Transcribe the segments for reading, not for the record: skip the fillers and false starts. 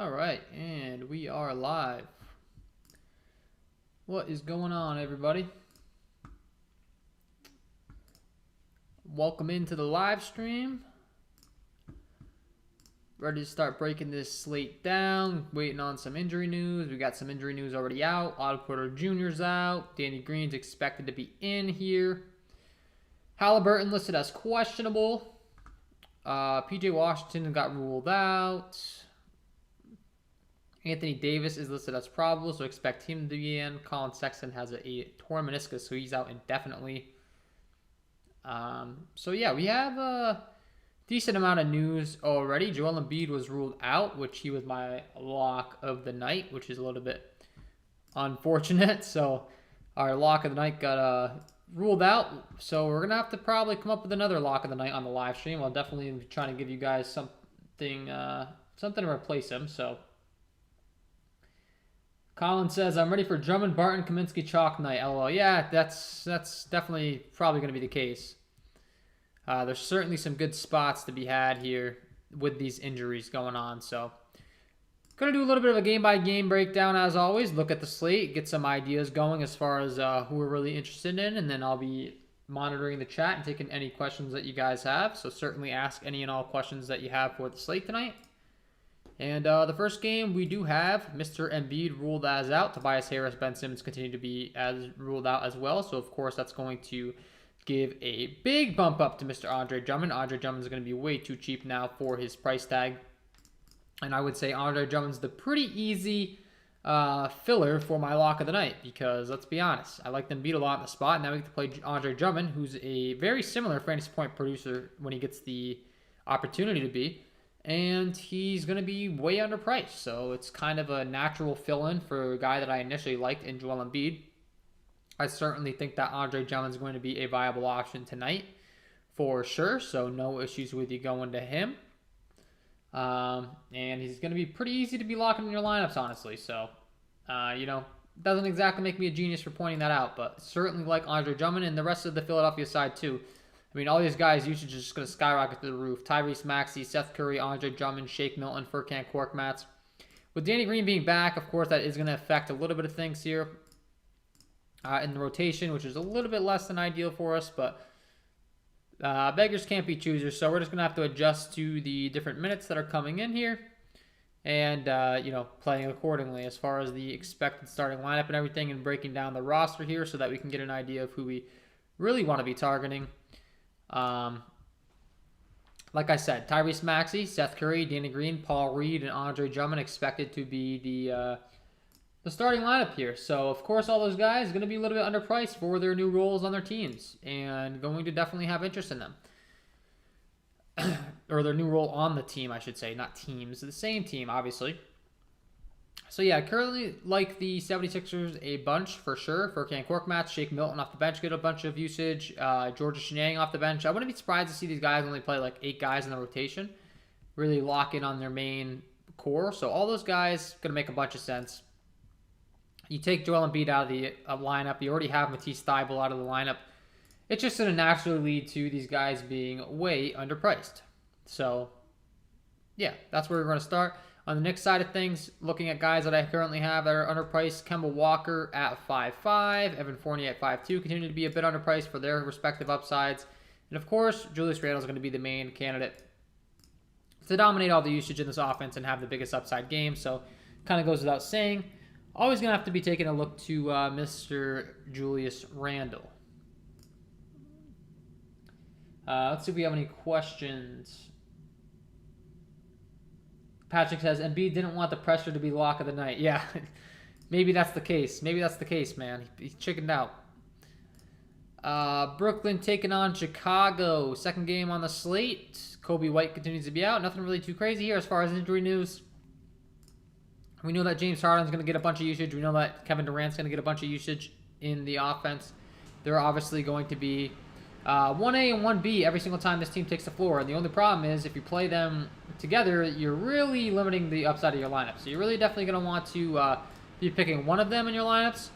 All right, and we are live. What is going on, everybody? Welcome into the live stream. Ready to start breaking this slate down. Waiting on some injury news. We got some injury news already out. Otto Porter Jr.'s out. Danny Green's expected to be in here. Halliburton listed as questionable. PJ Washington got ruled out. Anthony Davis is listed as probable, so expect him to be in. Colin Sexton has a torn meniscus, so he's out indefinitely. So yeah, we have a decent amount of news already. Joel Embiid was ruled out, which he was my lock of the night, which is a little bit unfortunate. So our lock of the night got ruled out. So we're gonna have to probably come up with another lock of the night on the live stream. I'll definitely be trying to give you guys something to replace him. So Colin says, I'm ready for Drummond, Barton, Kaminsky, chalk night. LOL. Yeah, that's definitely probably going to be the case. There's certainly some good spots to be had here with these injuries going on. So, going to do a little bit of a game-by-game breakdown as always. Look at the slate, get some ideas going as far as who we're really interested in. And then I'll be monitoring the chat and taking any questions that you guys have. So, certainly ask any and all questions that you have for the slate tonight. And the first game, we do have Mr. Embiid ruled as out. Tobias Harris, Ben Simmons continue to be as ruled out as well. So, of course, that's going to give a big bump up to Mr. Andre Drummond. Andre Drummond is going to be way too cheap now for his price tag. And I would say Andre Drummond's the pretty easy filler for my lock of the night. Because, let's be honest, I like Embiid a lot in the spot. Now we get to play Andre Drummond, who's a very similar fantasy point producer when he gets the opportunity to be. And he's going to be way underpriced. So it's kind of a natural fill-in for a guy that I initially liked in Joel Embiid. I certainly think that Andre Drummond is going to be a viable option tonight for sure. So no issues with you going to him. And he's going to be pretty easy to be locking in your lineups, honestly. So, doesn't exactly make me a genius for pointing that out. But certainly like Andre Drummond and the rest of the Philadelphia side too. I mean, all these guys' usage is just going to skyrocket through the roof. Tyrese Maxey, Seth Curry, Andre Drummond, Shake Milton, Furkan Korkmaz. With Danny Green being back, of course, that is going to affect a little bit of things here in the rotation, which is a little bit less than ideal for us. But beggars can't be choosers, so we're just going to have to adjust to the different minutes that are coming in here and, playing accordingly as far as the expected starting lineup and everything and breaking down the roster here so that we can get an idea of who we really want to be targeting. Like I said, Tyrese Maxey, Seth Curry, Danny Green, Paul Reed, and Andre Drummond expected to be the starting lineup here. So, of course, all those guys are going to be a little bit underpriced for their new roles on their teams and going to definitely have interest in them. Or their new role on the team, I should say, not teams. The same team, obviously. So, yeah, currently like the 76ers a bunch for sure. Furkan Korkmaz, Shake Milton off the bench, get a bunch of usage. Georgia Shenyang off the bench. I wouldn't be surprised to see these guys only play like 8 guys in the rotation. Really lock in on their main core. So all those guys going to make a bunch of sense. You take Joel Embiid out of the lineup. You already have Matisse Thybulle out of the lineup. It's just going to naturally lead to these guys being way underpriced. So, yeah, that's where we're going to start. On the Knicks side of things, looking at guys that I currently have that are underpriced, Kemba Walker at 5.5, Evan Fournier at 5.2 continue to be a bit underpriced for their respective upsides. And of course, Julius Randle is going to be the main candidate to dominate all the usage in this offense and have the biggest upside game. So, kind of goes without saying. Always going to have to be taking a look to Mr. Julius Randle. Let's see if we have any questions. Patrick says, Embiid didn't want the pressure to be lock of the night. Yeah, maybe that's the case. Maybe that's the case, man. He's chickened out. Brooklyn taking on Chicago. Second game on the slate. Kobe White continues to be out. Nothing really too crazy here as far as injury news. We know that James Harden's going to get a bunch of usage. We know that Kevin Durant's going to get a bunch of usage in the offense. They're obviously going to be 1A and 1B every single time this team takes the floor. And the only problem is if you play them together, you're really limiting the upside of your lineup. So you're really definitely going to want to be picking one of them in your lineups.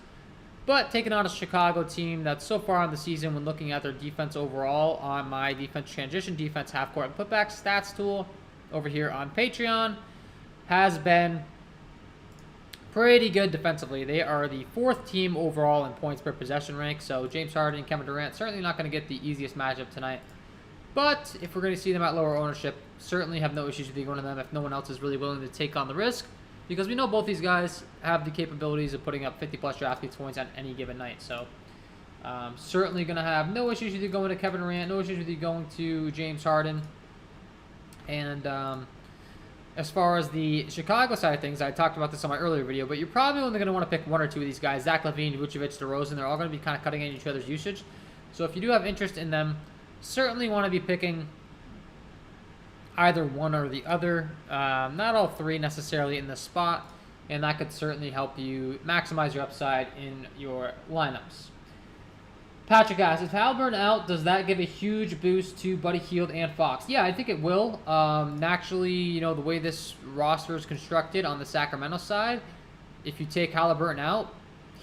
But taking on a Chicago team that so far in the season, when looking at their defense overall on my defense transition, defense half-court and putback stats tool over here on Patreon, has been pretty good defensively. They are the 4th team overall in points per possession rank. So James Harden and Kevin Durant certainly not going to get the easiest matchup tonight. But if we're going to see them at lower ownership, certainly have no issues with you going to them if no one else is really willing to take on the risk. Because we know both these guys have the capabilities of putting up 50-plus DraftKings points on any given night. So certainly going to have no issues with you going to Kevin Durant, no issues with you going to James Harden. And as far as the Chicago side of things, I talked about this on my earlier video, but you're probably only going to want to pick 1 or 2 of these guys. Zach LaVine, Vucevic, DeRozan, they're all going to be kind of cutting in each other's usage. So if you do have interest in them, certainly want to be picking either one or the other. Not all 3 necessarily in this spot, and that could certainly help you maximize your upside in your lineups. Patrick asks, if Haliburton out, does that give a huge boost to Buddy Hield and Fox? Yeah, I think it will. Naturally, you know, the way this roster is constructed on the Sacramento side, if you take Haliburton out,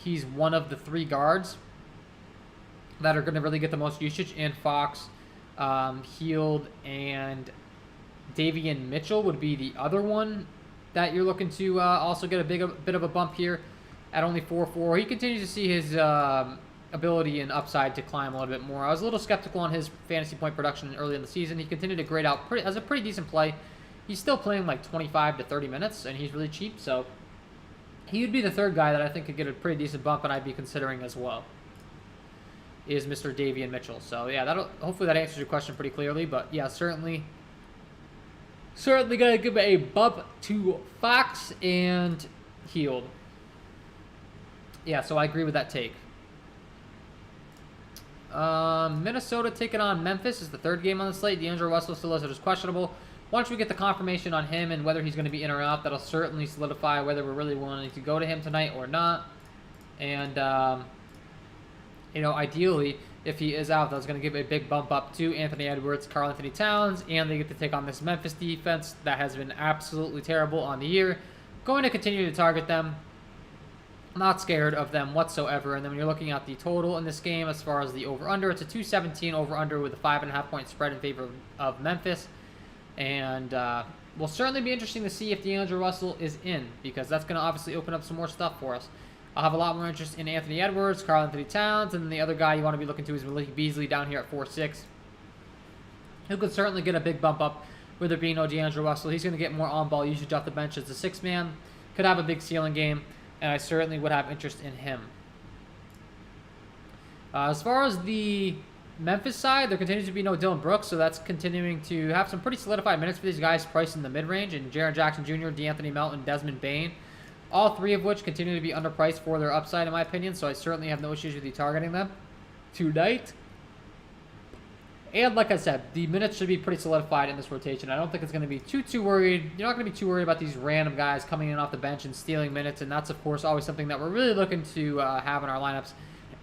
he's one of the 3 guards that are going to really get the most usage, and Fox, Hield, and Davion Mitchell would be the other one that you're looking to also get a bit of a bump here at only 4.4. He continues to see his ability and upside to climb a little bit more. I was a little skeptical on his fantasy point production early in the season. He continued to grade out as a pretty decent play. He's still playing like 25 to 30 minutes, and he's really cheap, so he would be the 3rd guy that I think could get a pretty decent bump, and I'd be considering as well, is Mr. Davion Mitchell. So yeah, hopefully that answers your question pretty clearly. But yeah, certainly gonna give a bump to Fox and Hield. Yeah, so I agree with that take. Minnesota taking on Memphis is the 3rd game on the slate. D'Angelo Russell still listed as questionable. Once we get the confirmation on him and whether he's going to be in or out, that'll certainly solidify whether we're really willing to go to him tonight or not. And you know, ideally, if he is out, that's going to give a big bump up to Anthony Edwards, Karl Anthony Towns, and they get to take on this Memphis defense that has been absolutely terrible on the year. Going to continue to target them. Not scared of them whatsoever. And then when you're looking at the total in this game, as far as the over-under, it's a 217 over-under with a 5.5 point spread in favor of Memphis. And will certainly be interesting to see if D'Angelo Russell is in, because that's going to obviously open up some more stuff for us. I'll have a lot more interest in Anthony Edwards, Karl Anthony Towns, and then the other guy you want to be looking to is Malik Beasley down here at 4.6, who could certainly get a big bump up with there being no D'Angelo Russell. He's going to get more on-ball usage off the bench as a 6-man. Could have a big ceiling game, and I certainly would have interest in him. As far as the Memphis side, there continues to be no Dylan Brooks, so that's continuing to have some pretty solidified minutes for these guys priced in the mid-range, and Jaren Jackson Jr., DeAnthony Melton, Desmond Bane, all 3 of which continue to be underpriced for their upside, in my opinion, so I certainly have no issues with you targeting them tonight. And like I said, the minutes should be pretty solidified in this rotation. I don't think it's going to be too worried. You're not going to be too worried about these random guys coming in off the bench and stealing minutes, and that's, of course, always something that we're really looking to have in our lineups.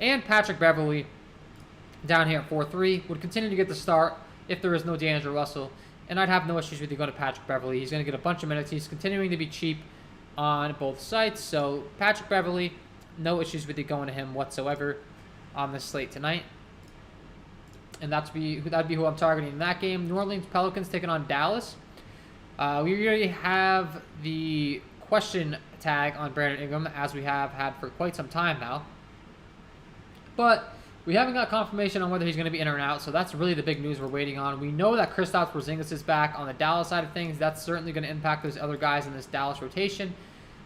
And Patrick Beverley, down here at 4.3, would continue to get the start if there is no D'Angelo Russell, and I'd have no issues with you going to Patrick Beverley. He's going to get a bunch of minutes. He's continuing to be cheap on both sites, so Patrick Beverley, no issues with you going to him whatsoever on this slate tonight. And that'd be who I'm targeting in that game. New Orleans Pelicans taking on Dallas. We already have the question tag on Brandon Ingram, as we have had for quite some time now. But we haven't got confirmation on whether he's going to be in or out, so that's really the big news we're waiting on. We know that Kristaps Porzingis is back on the Dallas side of things. That's certainly going to impact those other guys in this Dallas rotation.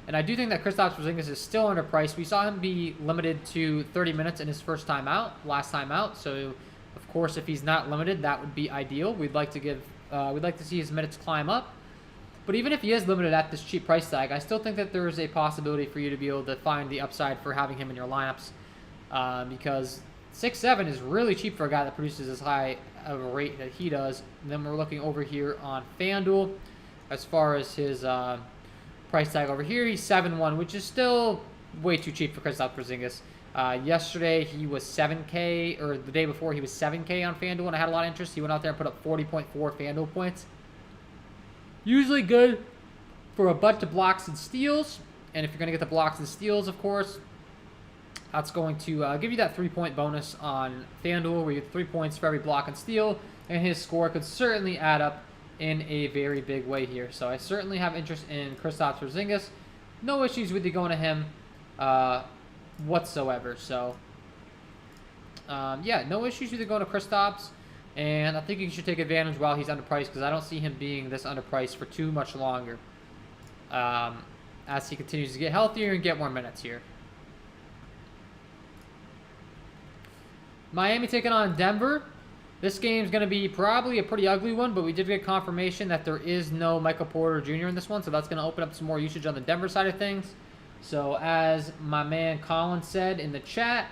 And I do think that Kristaps Porzingis is still underpriced. We saw him be limited to 30 minutes in his last time out. So, of course, if he's not limited, that would be ideal. We'd like to see his minutes climb up. But even if he is limited at this cheap price tag, I still think that there is a possibility for you to be able to find the upside for having him in your lineups, because 6.7 is really cheap for a guy that produces as high of a rate that he does. And then we're looking over here on FanDuel as far as his price tag over here. He's 7.1, which is still way too cheap for Kristaps Porzingis. Yesterday he was 7K, or the day before he was 7K on FanDuel, and I had a lot of interest. He went out there and put up 40.4 FanDuel points. Usually good for a bunch of blocks and steals. And if you're going to get the blocks and steals, of course, that's going to give you that 3-point bonus on FanDuel, where you get 3 points for every block and steal, and his score could certainly add up in a very big way here. So I certainly have interest in Kristaps Porzingis. No issues with you going to him whatsoever. So, yeah, no issues with you going to Kristaps. And I think you should take advantage while he's underpriced because I don't see him being this underpriced for too much longer as he continues to get healthier and get more minutes here. Miami taking on Denver. This game's going to be probably a pretty ugly one, but we did get confirmation that there is no Michael Porter Jr. in this one, so that's going to open up some more usage on the Denver side of things. So as my man Colin said in the chat,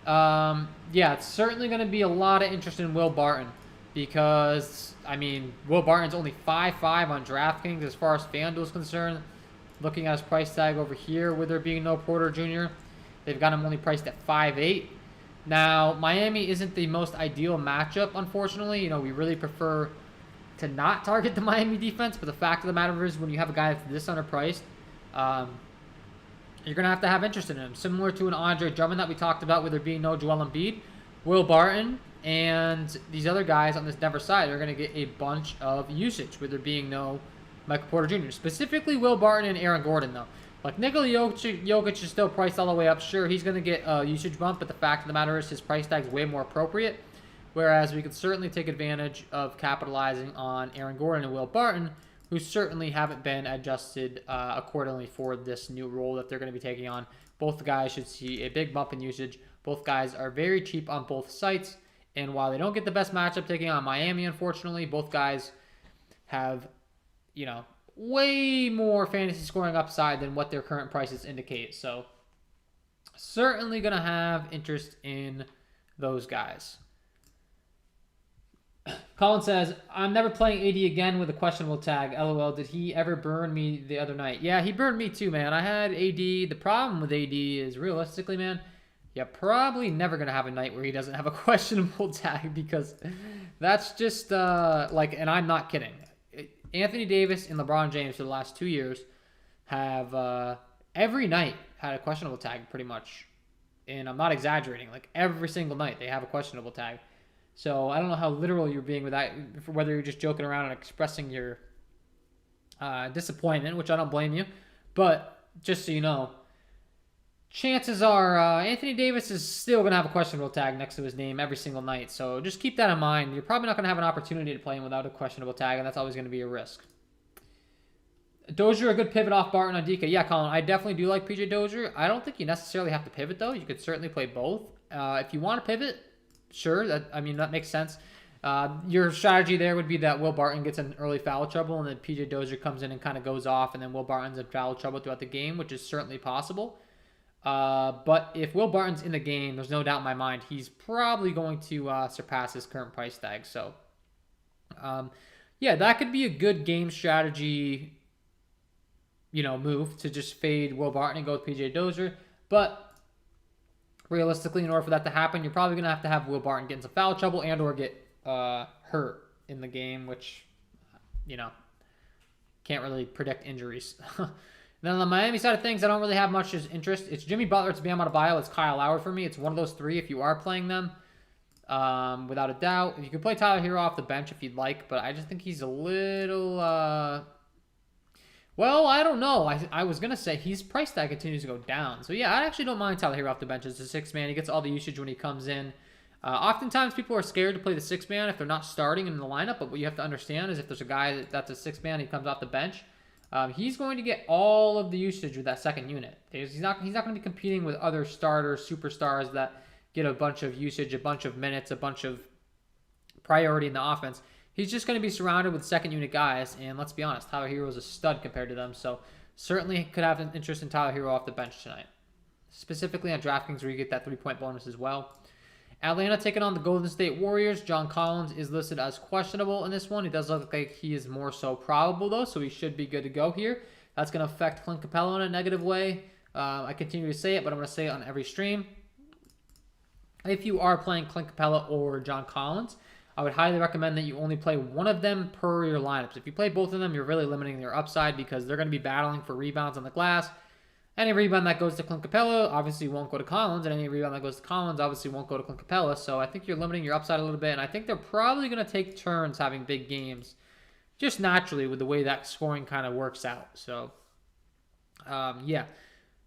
yeah, it's certainly going to be a lot of interest in Will Barton because, I mean, Will Barton's only 5.5 on DraftKings as far as FanDuel is concerned. Looking at his price tag over here with there being no Porter Jr., they've got him only priced at 5.8. Now, Miami isn't the most ideal matchup, unfortunately. You know, we really prefer to not target the Miami defense, but the fact of the matter is when you have a guy that's this underpriced, you're going to have interest in him. Similar to an Andre Drummond that we talked about with there being no Joel Embiid, Will Barton and these other guys on this Denver side are going to get a bunch of usage with there being no Michael Porter Jr. Specifically Will Barton and Aaron Gordon, though. Like, Nikola Jokic is still priced all the way up. Sure, he's going to get a usage bump, but the fact of the matter is his price tag is way more appropriate. Whereas we could certainly take advantage of capitalizing on Aaron Gordon and Will Barton, who certainly haven't been adjusted accordingly for this new role that they're going to be taking on. Both guys should see a big bump in usage. Both guys are very cheap on both sites. And while they don't get the best matchup taking on Miami, unfortunately, both guys have, you know, way more fantasy scoring upside than what their current prices indicate. So certainly going to have interest in those guys. Colin says, I'm never playing AD again with a questionable tag. LOL, did he ever burn me the other night? Yeah, he burned me too, man. I had AD. The problem with AD is realistically, man, you're probably never going to have a night where he doesn't have a questionable tag because that's just like, and I'm not kidding. Anthony Davis and LeBron James for the last 2 years have every night had a questionable tag pretty much. And I'm not exaggerating. Like every single night they have a questionable tag. So I don't know how literal you're being with that, whether you're just joking around and expressing your disappointment, which I don't blame you. But just so you know, chances are Anthony Davis is still going to have a questionable tag next to his name every single night. So just keep that in mind. You're probably not going to have an opportunity to play him without a questionable tag, and that's always going to be a risk. Dozier, a good pivot off Barton on DK. Yeah, Colin, I definitely do like PJ Dozier. I don't think you necessarily have to pivot, though. You could certainly play both. If you want to pivot, sure. That makes sense. Your strategy there would be that Will Barton gets in early foul trouble, and then PJ Dozier comes in and kind of goes off, and then Will Barton's in foul trouble throughout the game, which is certainly possible. But if Will Barton's in the game, there's no doubt in my mind he's probably going to surpass his current price tag. So, yeah, that could be a good game strategy, move to just fade Will Barton and go with PJ Dozier. But realistically, in order for that to happen, you're probably going to have Will Barton get into foul trouble and or get hurt in the game, which, can't really predict injuries. Then on the Miami side of things, I don't really have much interest. It's Jimmy Butler, it's Bam Adebayo, it's Kyle Lowry for me. It's one of those three if you are playing them, without a doubt. You can play Tyler Hero off the bench if you'd like, but I just think he's a little... well, I don't know. I was going to say his price tag continues to go down. So, yeah, I actually don't mind Tyler Hero off the bench as a six-man. He gets all the usage when he comes in. Oftentimes, people are scared to play the six-man if they're not starting in the lineup, but what you have to understand is if there's a guy that's a six-man, he comes off the bench, he's going to get all of the usage with that second unit. He's not going to be competing with other starters, superstars that get a bunch of usage, a bunch of minutes, a bunch of priority in the offense. He's just going to be surrounded with second unit guys, and let's be honest, Tyler Hero is a stud compared to them, so certainly could have an interest in Tyler Hero off the bench tonight. Specifically on DraftKings where you get that 3-point bonus as well. Atlanta taking on the Golden State Warriors. John Collins is listed as questionable in this one. It does look like he is more so probable, though, so he should be good to go here. That's going to affect Clint Capella in a negative way. I continue to say it, but I'm going to say it on every stream. If you are playing Clint Capella or John Collins, I would highly recommend that you only play one of them per your lineups. If you play both of them, you're really limiting their upside because they're going to be battling for rebounds on the glass. Any rebound that goes to Clint Capella obviously won't go to Collins, and any rebound that goes to Collins obviously won't go to Clint Capella. So I think you're limiting your upside a little bit, and I think they're probably going to take turns having big games just naturally with the way that scoring kind of works out. So, yeah.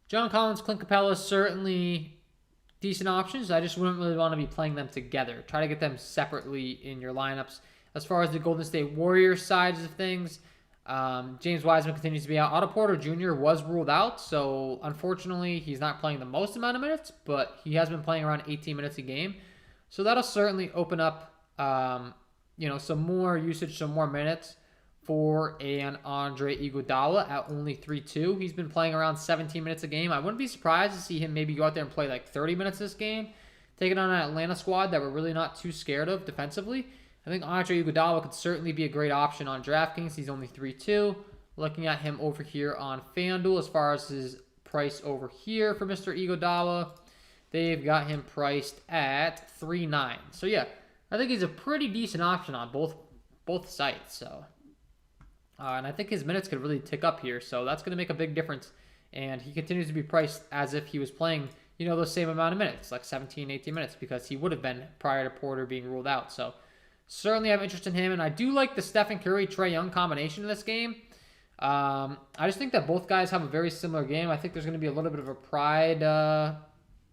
John Collins, Clint Capella, certainly decent options. I just wouldn't really want to be playing them together. Try to get them separately in your lineups. As far as the Golden State Warriors sides of things, James Wiseman continues to be out. Otto Porter Jr. was ruled out, so unfortunately he's not playing the most amount of minutes, but he has been playing around 18 minutes a game. So that'll certainly open up, some more usage, some more minutes for an Andre Iguodala at only 3-2. He's been playing around 17 minutes a game. I wouldn't be surprised to see him maybe go out there and play like 30 minutes this game, taking on an Atlanta squad that we're really not too scared of defensively. I think Andre Iguodala could certainly be a great option on DraftKings. He's only 3-2. Looking at him over here on FanDuel, as far as his price over here for Mr. Iguodala, they've got him priced at 3-9. So yeah, I think he's a pretty decent option on both sites. So, and I think his minutes could really tick up here. So that's going to make a big difference. And he continues to be priced as if he was playing, those same amount of minutes, like 17, 18 minutes, because he would have been prior to Porter being ruled out. So certainly have interest in him. And I do like the Stephen Curry, Trae Young combination in this game. I just think that both guys have a very similar game. I think there's going to be a little bit of a pride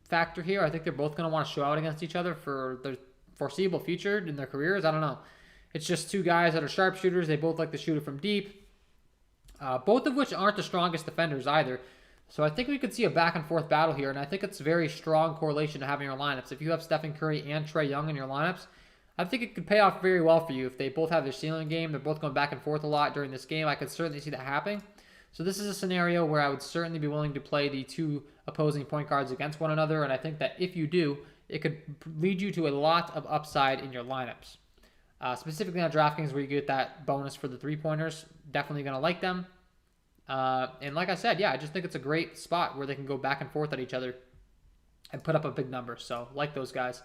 factor here. I think they're both going to want to show out against each other for the foreseeable future in their careers. I don't know. It's just two guys that are sharpshooters. They both like to shoot it from deep. Both of which aren't the strongest defenders either. So I think we could see a back and forth battle here, and I think it's a very strong correlation to having your lineups. If you have Stephen Curry and Trae Young in your lineups, I think it could pay off very well for you. If they both have their ceiling game, they're both going back and forth a lot during this game, I could certainly see that happening. So this is a scenario where I would certainly be willing to play the two opposing point guards against one another, and I think that if you do, it could lead you to a lot of upside in your lineups. Specifically on DraftKings, where you get that bonus for the three-pointers, definitely going to like them. And like I said, yeah, I just think it's a great spot where they can go back and forth at each other and put up a big number. So like those guys.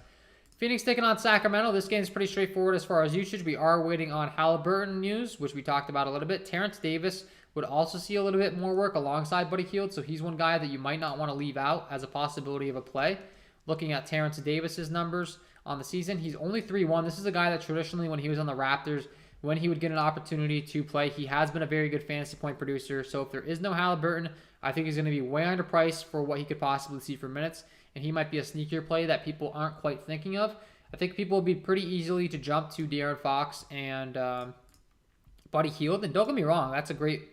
Phoenix taking on Sacramento. This game is pretty straightforward as far as usage. We are waiting on Halliburton news, which we talked about a little bit. Terrence Davis would also see a little bit more work alongside Buddy Hield, so he's one guy that you might not want to leave out as a possibility of a play. Looking at Terrence Davis's numbers on the season, he's only 3-1. This is a guy that traditionally, when he was on the Raptors, when he would get an opportunity to play, he has been a very good fantasy point producer. So if there is no Halliburton, I think he's going to be way underpriced for what he could possibly see for minutes, and he might be a sneakier play that people aren't quite thinking of. I think people will be pretty easily to jump to De'Aaron Fox and Buddy Hield. And don't get me wrong, that's a great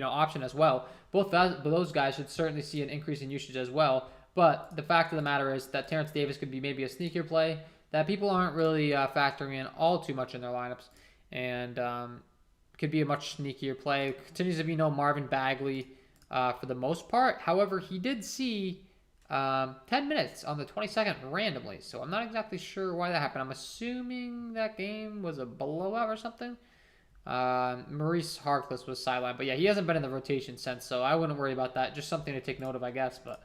option as well. Both those guys should certainly see an increase in usage as well. But the fact of the matter is that Terrence Davis could be maybe a sneakier play that people aren't really factoring in all too much in their lineups. And could be a much sneakier play. Continues to be no Marvin Bagley for the most part. However, he did see 10 minutes on the 22nd randomly. So I'm not exactly sure why that happened. I'm assuming that game was a blowout or something. Maurice Harkless was sidelined. But yeah, he hasn't been in the rotation since. So I wouldn't worry about that. Just something to take note of, I guess. But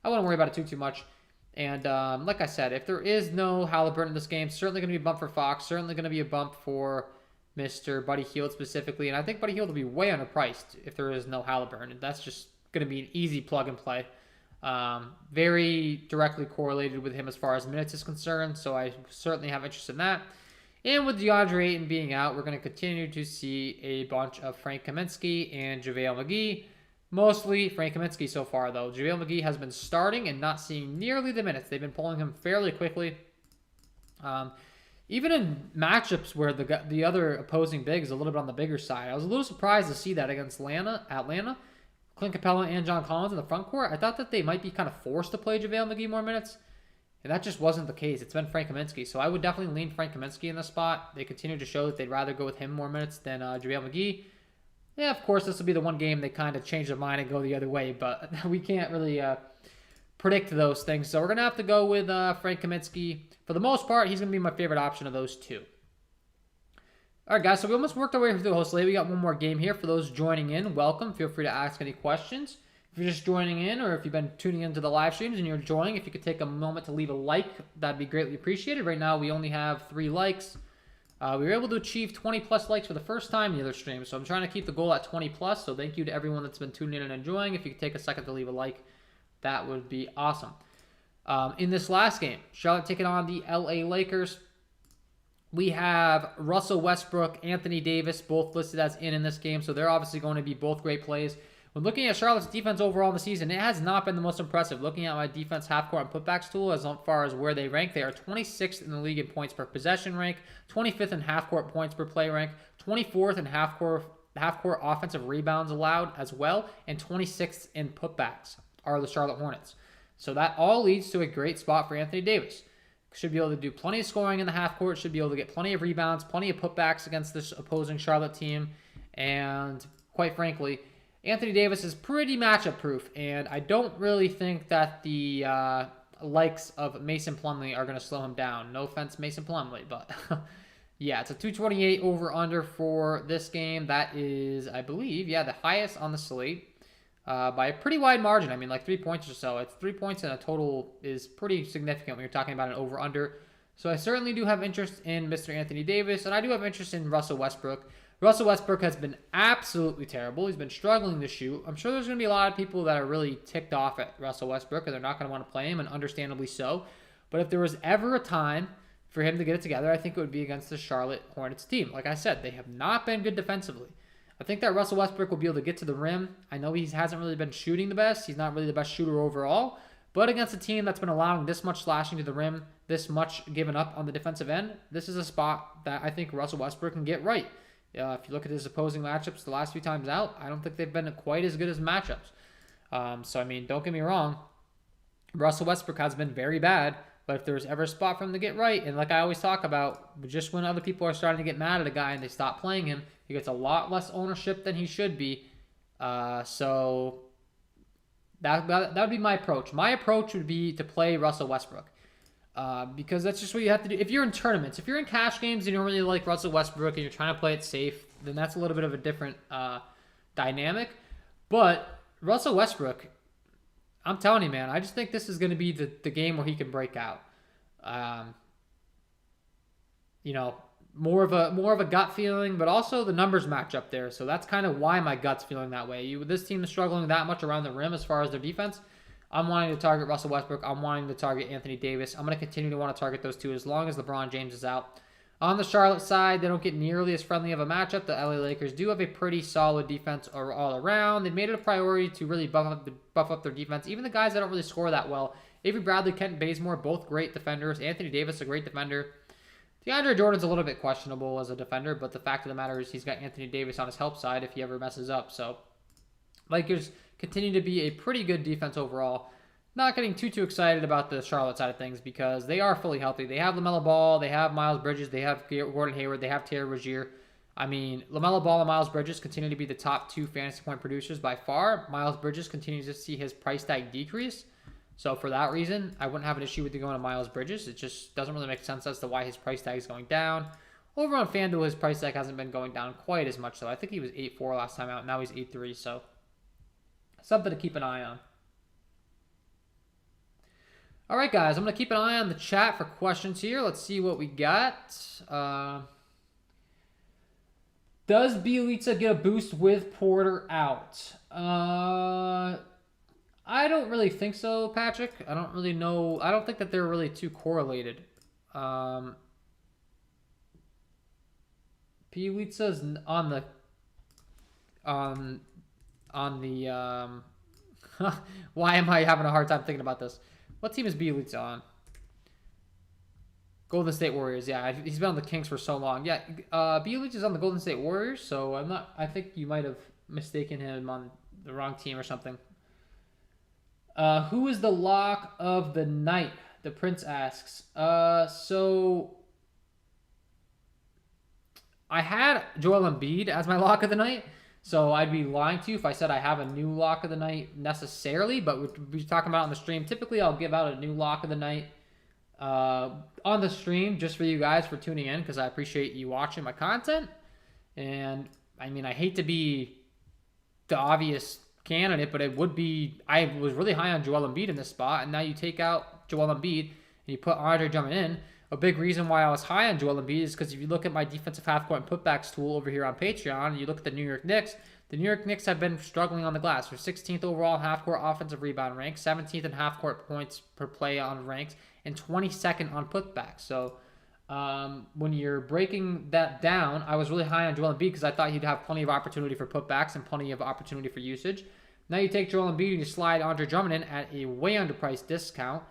I wouldn't worry about it too much. And like I said, if there is no Halliburton in this game, certainly going to be a bump for Fox. Certainly going to be a bump for Mr. Buddy Hield specifically. And I think Buddy Hield will be way underpriced if there is no Halliburton. And that's just going to be an easy plug and play. Very directly correlated with him as far as minutes is concerned. So I certainly have interest in that. And with DeAndre Ayton being out, we're going to continue to see a bunch of Frank Kaminsky and JaVale McGee. Mostly Frank Kaminsky so far, though. JaVale McGee has been starting and not seeing nearly the minutes. They've been pulling him fairly quickly. Even in matchups where the other opposing big is a little bit on the bigger side. I was a little surprised to see that against Atlanta. Clint Capella and John Collins in the front court. I thought that they might be kind of forced to play JaVale McGee more minutes. And that just wasn't the case. It's been Frank Kaminsky. So I would definitely lean Frank Kaminsky in this spot. They continue to show that they'd rather go with him more minutes than JaVale McGee. Yeah, of course, this will be the one game they kind of change their mind and go the other way. But we can't really predict those things. So we're going to have to go with Frank Kaminsky. For the most part, he's going to be my favorite option of those two. All right, guys, so we almost worked our way through the whole slate. We got one more game here. For those joining in, welcome. Feel free to ask any questions. If you're just joining in or if you've been tuning into the live streams and you're enjoying, if you could take a moment to leave a like, that'd be greatly appreciated. Right now, we only have 3 likes. We were able to achieve 20-plus likes for the first time in the other stream, so I'm trying to keep the goal at 20-plus, so thank you to everyone that's been tuning in and enjoying. If you could take a second to leave a like, that would be awesome. In this last game, Charlotte taking on the LA Lakers. We have Russell Westbrook, Anthony Davis, both listed as in this game, so they're obviously going to be both great plays. When looking at Charlotte's defense overall in the season, it has not been the most impressive. Looking at my defense half-court and putbacks tool, as far as where they rank, they are 26th in the league in points per possession rank, 25th in half-court points per play rank, 24th in half-court offensive rebounds allowed as well, and 26th in putbacks are the Charlotte Hornets. So that all leads to a great spot for Anthony Davis. Should be able to do plenty of scoring in the half court, should be able to get plenty of rebounds, plenty of putbacks against this opposing Charlotte team, and quite frankly, Anthony Davis is pretty matchup proof, and I don't really think that the likes of Mason Plumlee are going to slow him down. No offense, Mason Plumlee, but yeah, it's a 228 over-under for this game. That is, I believe, the highest on the slate by a pretty wide margin. I mean, like 3 points or so. It's 3 points in a total is pretty significant when you're talking about an over-under. So I certainly do have interest in Mr. Anthony Davis, and I do have interest in Russell Westbrook. Russell Westbrook has been absolutely terrible. He's been struggling to shoot. I'm sure there's going to be a lot of people that are really ticked off at Russell Westbrook, and they're not going to want to play him, and understandably so. But if there was ever a time for him to get it together, I think it would be against the Charlotte Hornets team. Like I said, they have not been good defensively. I think that Russell Westbrook will be able to get to the rim. I know he hasn't really been shooting the best. He's not really the best shooter overall. But against a team that's been allowing this much slashing to the rim, this much giving up on the defensive end, this is a spot that I think Russell Westbrook can get right. If you look at his opposing matchups the last few times out, I don't think they've been quite as good as matchups. So, I mean, don't get me wrong. Russell Westbrook has been very bad. But if there's ever a spot for him to get right, and like I always talk about, just when other people are starting to get mad at a guy and they stop playing him, he gets a lot less ownership than he should be. So that would be my approach. My approach would be to play Russell Westbrook because that's just what you have to do. If you're in tournaments, if you're in cash games and you don't really like Russell Westbrook and you're trying to play it safe, then that's a little bit of a different dynamic. But Russell Westbrook, I'm telling you, man, I just think this is going to be the game where he can break out. More of a gut feeling, but also the numbers match up there. So that's kind of why my gut's feeling that way. This team is struggling that much around the rim as far as their defense. I'm wanting to target Russell Westbrook. I'm wanting to target Anthony Davis. I'm going to continue to want to target those two as long as LeBron James is out. On the Charlotte side, they don't get nearly as friendly of a matchup. The LA Lakers do have a pretty solid defense all around. They've made it a priority to really buff up their defense. Even the guys that don't really score that well. Avery Bradley, Kent Bazemore, both great defenders. Anthony Davis, a great defender. DeAndre Jordan's a little bit questionable as a defender, but the fact of the matter is he's got Anthony Davis on his help side if he ever messes up. So Lakers continue to be a pretty good defense overall. Not getting too excited about the Charlotte side of things because they are fully healthy. They have LaMelo Ball, they have Miles Bridges, they have Gordon Hayward, they have Terry Rozier. I mean, LaMelo Ball and Miles Bridges continue to be the top 2 fantasy point producers by far. Miles Bridges continues to see his price tag decrease. So for that reason, I wouldn't have an issue with going to Miles Bridges. It just doesn't really make sense as to why his price tag is going down. Over on FanDuel, his price tag hasn't been going down quite as much. So I think he was 8.4 last time out. Now he's 8.3. So something to keep an eye on. All right, guys, I'm going to keep an eye on the chat for questions here. Let's see what we got. Does Bjelica get a boost with Porter out? I don't really think so, Patrick. I don't really know. I don't think that they're really too correlated. Bjelica's on the why am I having a hard time thinking about this? What team is Bjelica on? Golden State Warriors. Yeah, he's been on the Kings for so long. Yeah, Bjelica's on the Golden State Warriors, so I think you might have mistaken him on the wrong team or something. Who is the lock of the night? The Prince asks. So I had Joel Embiid as my lock of the night. So I'd be lying to you if I said I have a new lock of the night necessarily, but we'd be talking about on the stream. Typically, I'll give out a new lock of the night on the stream just for you guys for tuning in because I appreciate you watching my content. And, I mean, I hate to be the obvious candidate, but it would be – I was really high on Joel Embiid in this spot, and now you take out Joel Embiid and you put Andre Drummond in. A big reason why I was high on Joel Embiid is because if you look at my defensive half-court and putbacks tool over here on Patreon, and you look at the New York Knicks have been struggling on the glass. They're 16th overall half-court offensive rebound rank, 17th in half-court points per play on ranks, and 22nd on putbacks. So When you're breaking that down, I was really high on Joel Embiid because I thought he'd have plenty of opportunity for putbacks and plenty of opportunity for usage. Now you take Joel Embiid and you slide Andre Drummond in at a way underpriced discount,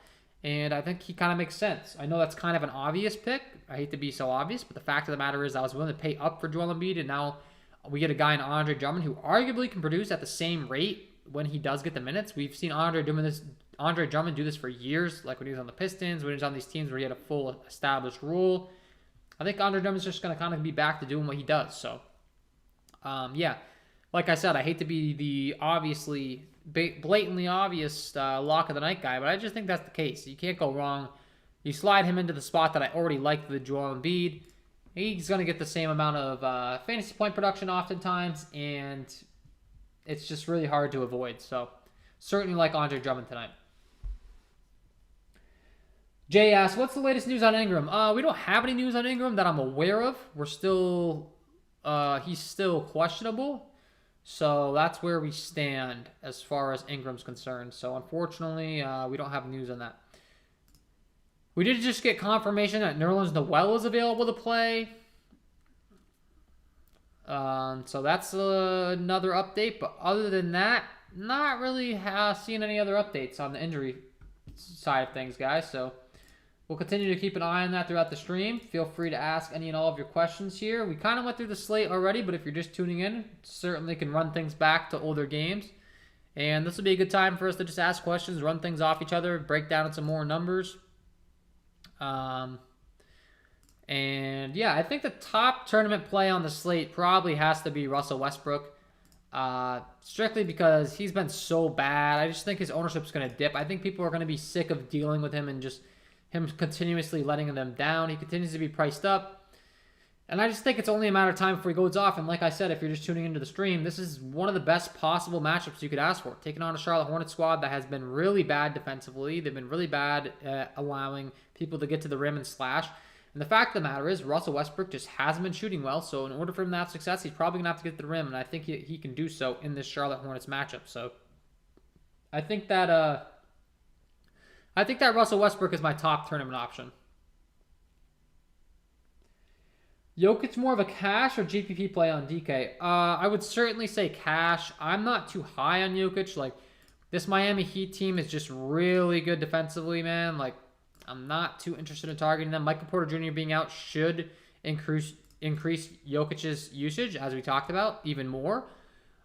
and I think he kind of makes sense. I know that's kind of an obvious pick. I hate to be so obvious, but the fact of the matter is I was willing to pay up for Joel Embiid, and now we get a guy in Andre Drummond who arguably can produce at the same rate when he does get the minutes. We've seen Andre Drummond do this for years, like when he was on the Pistons, when he was on these teams where he had a full established role. I think Andre Drummond's just going to kind of be back to doing what he does. So, yeah, like I said, I hate to be the obviously, blatantly obvious lock of the night guy, but I just think that's the case. You can't go wrong. You slide him into the spot that I already liked with Joel Embiid. He's going to get the same amount of fantasy point production oftentimes, and it's just really hard to avoid. So, certainly like Andre Drummond tonight. Jay asks, what's the latest news on Ingram? We don't have any news on Ingram that I'm aware of. He's still questionable. So that's where we stand as far as Ingram's concerned. So unfortunately, we don't have news on that. We did just get confirmation that Nerlens Noel is available to play. So that's another update. But other than that, not really seeing any other updates on the injury side of things, guys. So we'll continue to keep an eye on that throughout the stream. Feel free to ask any and all of your questions here. We kind of went through the slate already, but if you're just tuning in, certainly can run things back to older games. And this will be a good time for us to just ask questions, run things off each other, break down some more numbers. And yeah, I think the top tournament play on the slate probably has to be Russell Westbrook. Strictly because he's been so bad. I just think his ownership's going to dip. I think people are going to be sick of dealing with him and just him continuously letting them down. He continues to be priced up. And I just think it's only a matter of time before he goes off. And like I said, if you're just tuning into the stream, this is one of the best possible matchups you could ask for. Taking on a Charlotte Hornets squad that has been really bad defensively. They've been really bad at allowing people to get to the rim and slash. And the fact of the matter is, Russell Westbrook just hasn't been shooting well. So in order for him to have success, he's probably going to have to get to the rim. And I think he can do so in this Charlotte Hornets matchup. So I think that Russell Westbrook is my top tournament option. Jokic more of a cash or GPP play on DK? I would certainly say cash. I'm not too high on Jokic. Like, this Miami Heat team is just really good defensively, man. Like, I'm not too interested in targeting them. Michael Porter Jr. being out should increase Jokic's usage, as we talked about, even more.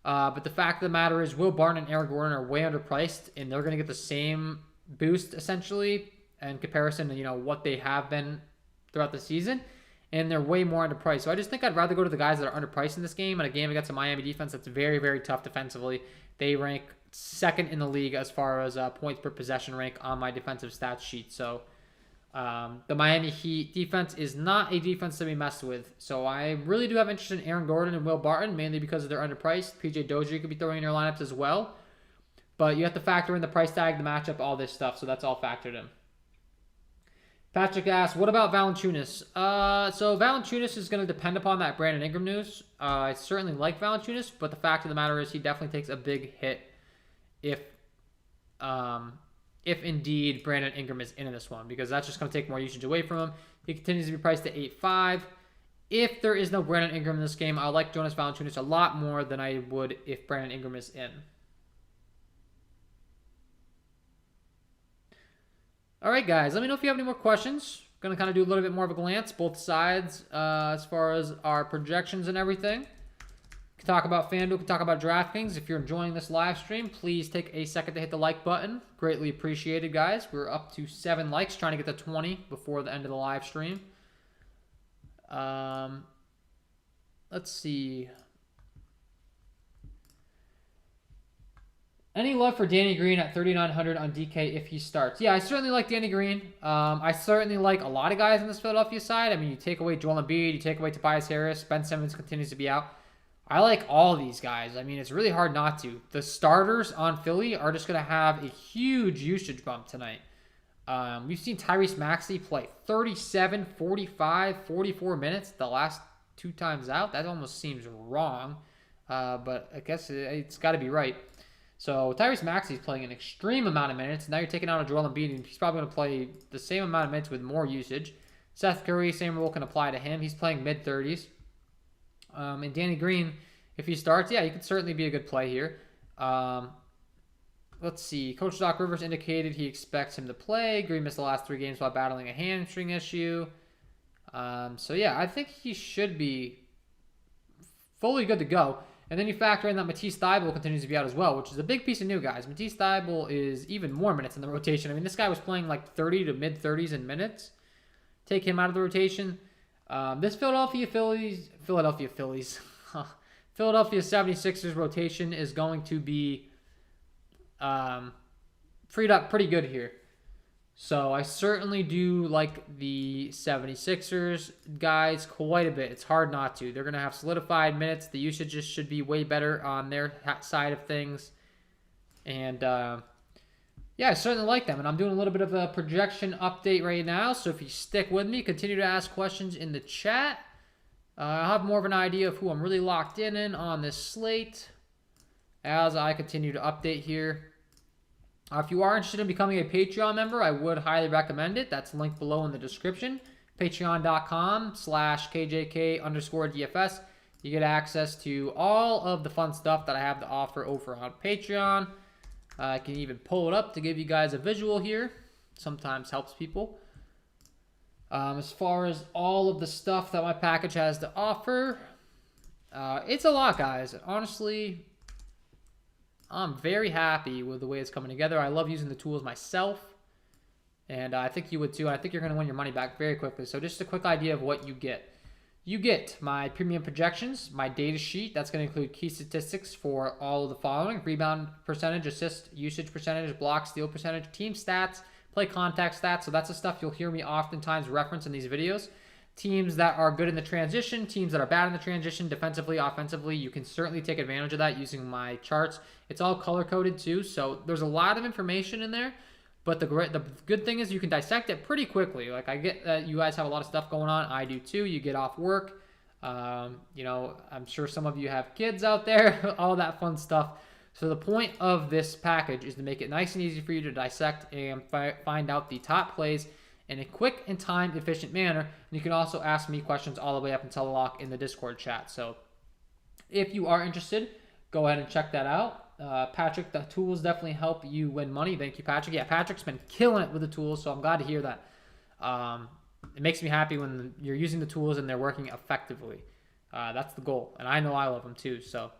But the fact of the matter is, Will Barton and Aaron Gordon are way underpriced, and they're going to get the same boost, essentially, in comparison to, what they have been throughout the season. And they're way more underpriced. So I just think I'd rather go to the guys that are underpriced in this game. In a game against a Miami defense that's very, very tough defensively. They rank second in the league as far as points per possession rank on my defensive stats sheet. So the Miami Heat defense is not a defense to be messed with. So I really do have interest in Aaron Gordon and Will Barton, mainly because they're underpriced. PJ Dozier could be throwing in your lineups as well. But you have to factor in the price tag, the matchup, all this stuff. So that's all factored in. Patrick asks, what about Valanciunas? So Valanciunas is going to depend upon that Brandon Ingram news. I certainly like Valanciunas, but the fact of the matter is he definitely takes a big hit if indeed Brandon Ingram is in this one, because that's just going to take more usage away from him. He continues to be priced at 8.5. If there is no Brandon Ingram in this game, I like Jonas Valanciunas a lot more than I would if Brandon Ingram is in. All right, guys, let me know if you have any more questions. Going to kind of do a little bit more of a glance, both sides, as far as our projections and everything. We can talk about FanDuel, we can talk about DraftKings. If you're enjoying this live stream, please take a second to hit the like button. Greatly appreciated, guys. We're up to 7 likes, trying to get to 20 before the end of the live stream. Let's see. Any love for Danny Green at 3,900 on DK if he starts? Yeah, I certainly like Danny Green. I certainly like a lot of guys on this Philadelphia side. I mean, you take away Joel Embiid, you take away Tobias Harris, Ben Simmons continues to be out. I like all these guys. I mean, it's really hard not to. The starters on Philly are just going to have a huge usage bump tonight. We've seen Tyrese Maxey play 37, 45, 44 minutes the last 2 times out. That almost seems wrong, but I guess it's got to be right. So Tyrese Maxey is playing an extreme amount of minutes. Now you're taking out a Joel Embiid, and he's probably going to play the same amount of minutes with more usage. Seth Curry, same rule can apply to him. He's playing mid-30s. And Danny Green, if he starts, yeah, he could certainly be a good play here. Let's see. Coach Doc Rivers indicated he expects him to play. Green missed the last 3 games while battling a hamstring issue. So, yeah, I think he should be fully good to go. And then you factor in that Matisse Thybulle continues to be out as well, which is a big piece of news, guys. Matisse Thybulle is even more minutes in the rotation. I mean, this guy was playing like 30 to mid-30s in minutes. Take him out of the rotation. This Philadelphia 76ers rotation is going to be freed up pretty good here. So I certainly do like the 76ers guys quite a bit. It's hard not to. They're going to have solidified minutes. The usage should be way better on their side of things. And yeah, I certainly like them. And I'm doing a little bit of a projection update right now. So if you stick with me, continue to ask questions in the chat. I'll have more of an idea of who I'm really locked in on this slate as I continue to update here. If you are interested in becoming a Patreon member, I would highly recommend it. That's linked below in the description. Patreon.com/KJK_DFS. You get access to all of the fun stuff that I have to offer over on Patreon. I can even pull it up to give you guys a visual here. Sometimes helps people. As far as all of the stuff that my package has to offer, it's a lot, guys. Honestly, I'm very happy with the way it's coming together. I love using the tools myself, and I think you would too. I think you're going to win your money back very quickly. So just a quick idea of what you get. You get my premium projections, my data sheet. That's going to include key statistics for all of the following: rebound percentage, assist usage percentage, block steal percentage, team stats, play contact stats. So that's the stuff you'll hear me oftentimes reference in these videos. Teams that are good in the transition, teams that are bad in the transition, defensively, offensively. You can certainly take advantage of that using my charts. It's all color-coded too, so there's a lot of information in there. But the good thing is you can dissect it pretty quickly. Like, I get that you guys have a lot of stuff going on. I do too. You get off work. You know, I'm sure some of you have kids out there, all that fun stuff. So the point of this package is to make it nice and easy for you to dissect and find out the top plays in a quick and time-efficient manner. And you can also ask me questions all the way up until the lock in the Discord chat. So if you are interested, go ahead and check that out. Patrick, the tools definitely help you win money. Thank you, Patrick. Yeah, Patrick's been killing it with the tools, so I'm glad to hear that. It makes me happy when you're using the tools and they're working effectively. That's the goal, and I know I love them too. So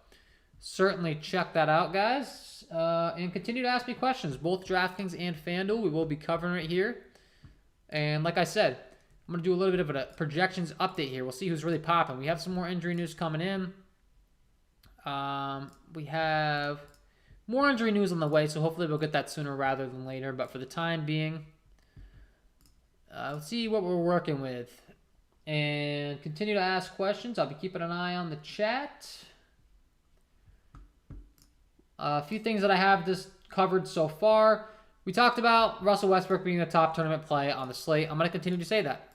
certainly check that out, guys. And continue to ask me questions, both DraftKings and FanDuel. We will be covering it here. And like I said, I'm going to do a little bit of a projections update here. We'll see who's really popping. We have some more injury news coming in. We have more injury news on the way, so hopefully we'll get that sooner rather than later. But for the time being, let's see what we're working with. And continue to ask questions. I'll be keeping an eye on the chat. A few things that I have just covered so far. We talked about Russell Westbrook being the top tournament play on the slate. I'm going to continue to say that.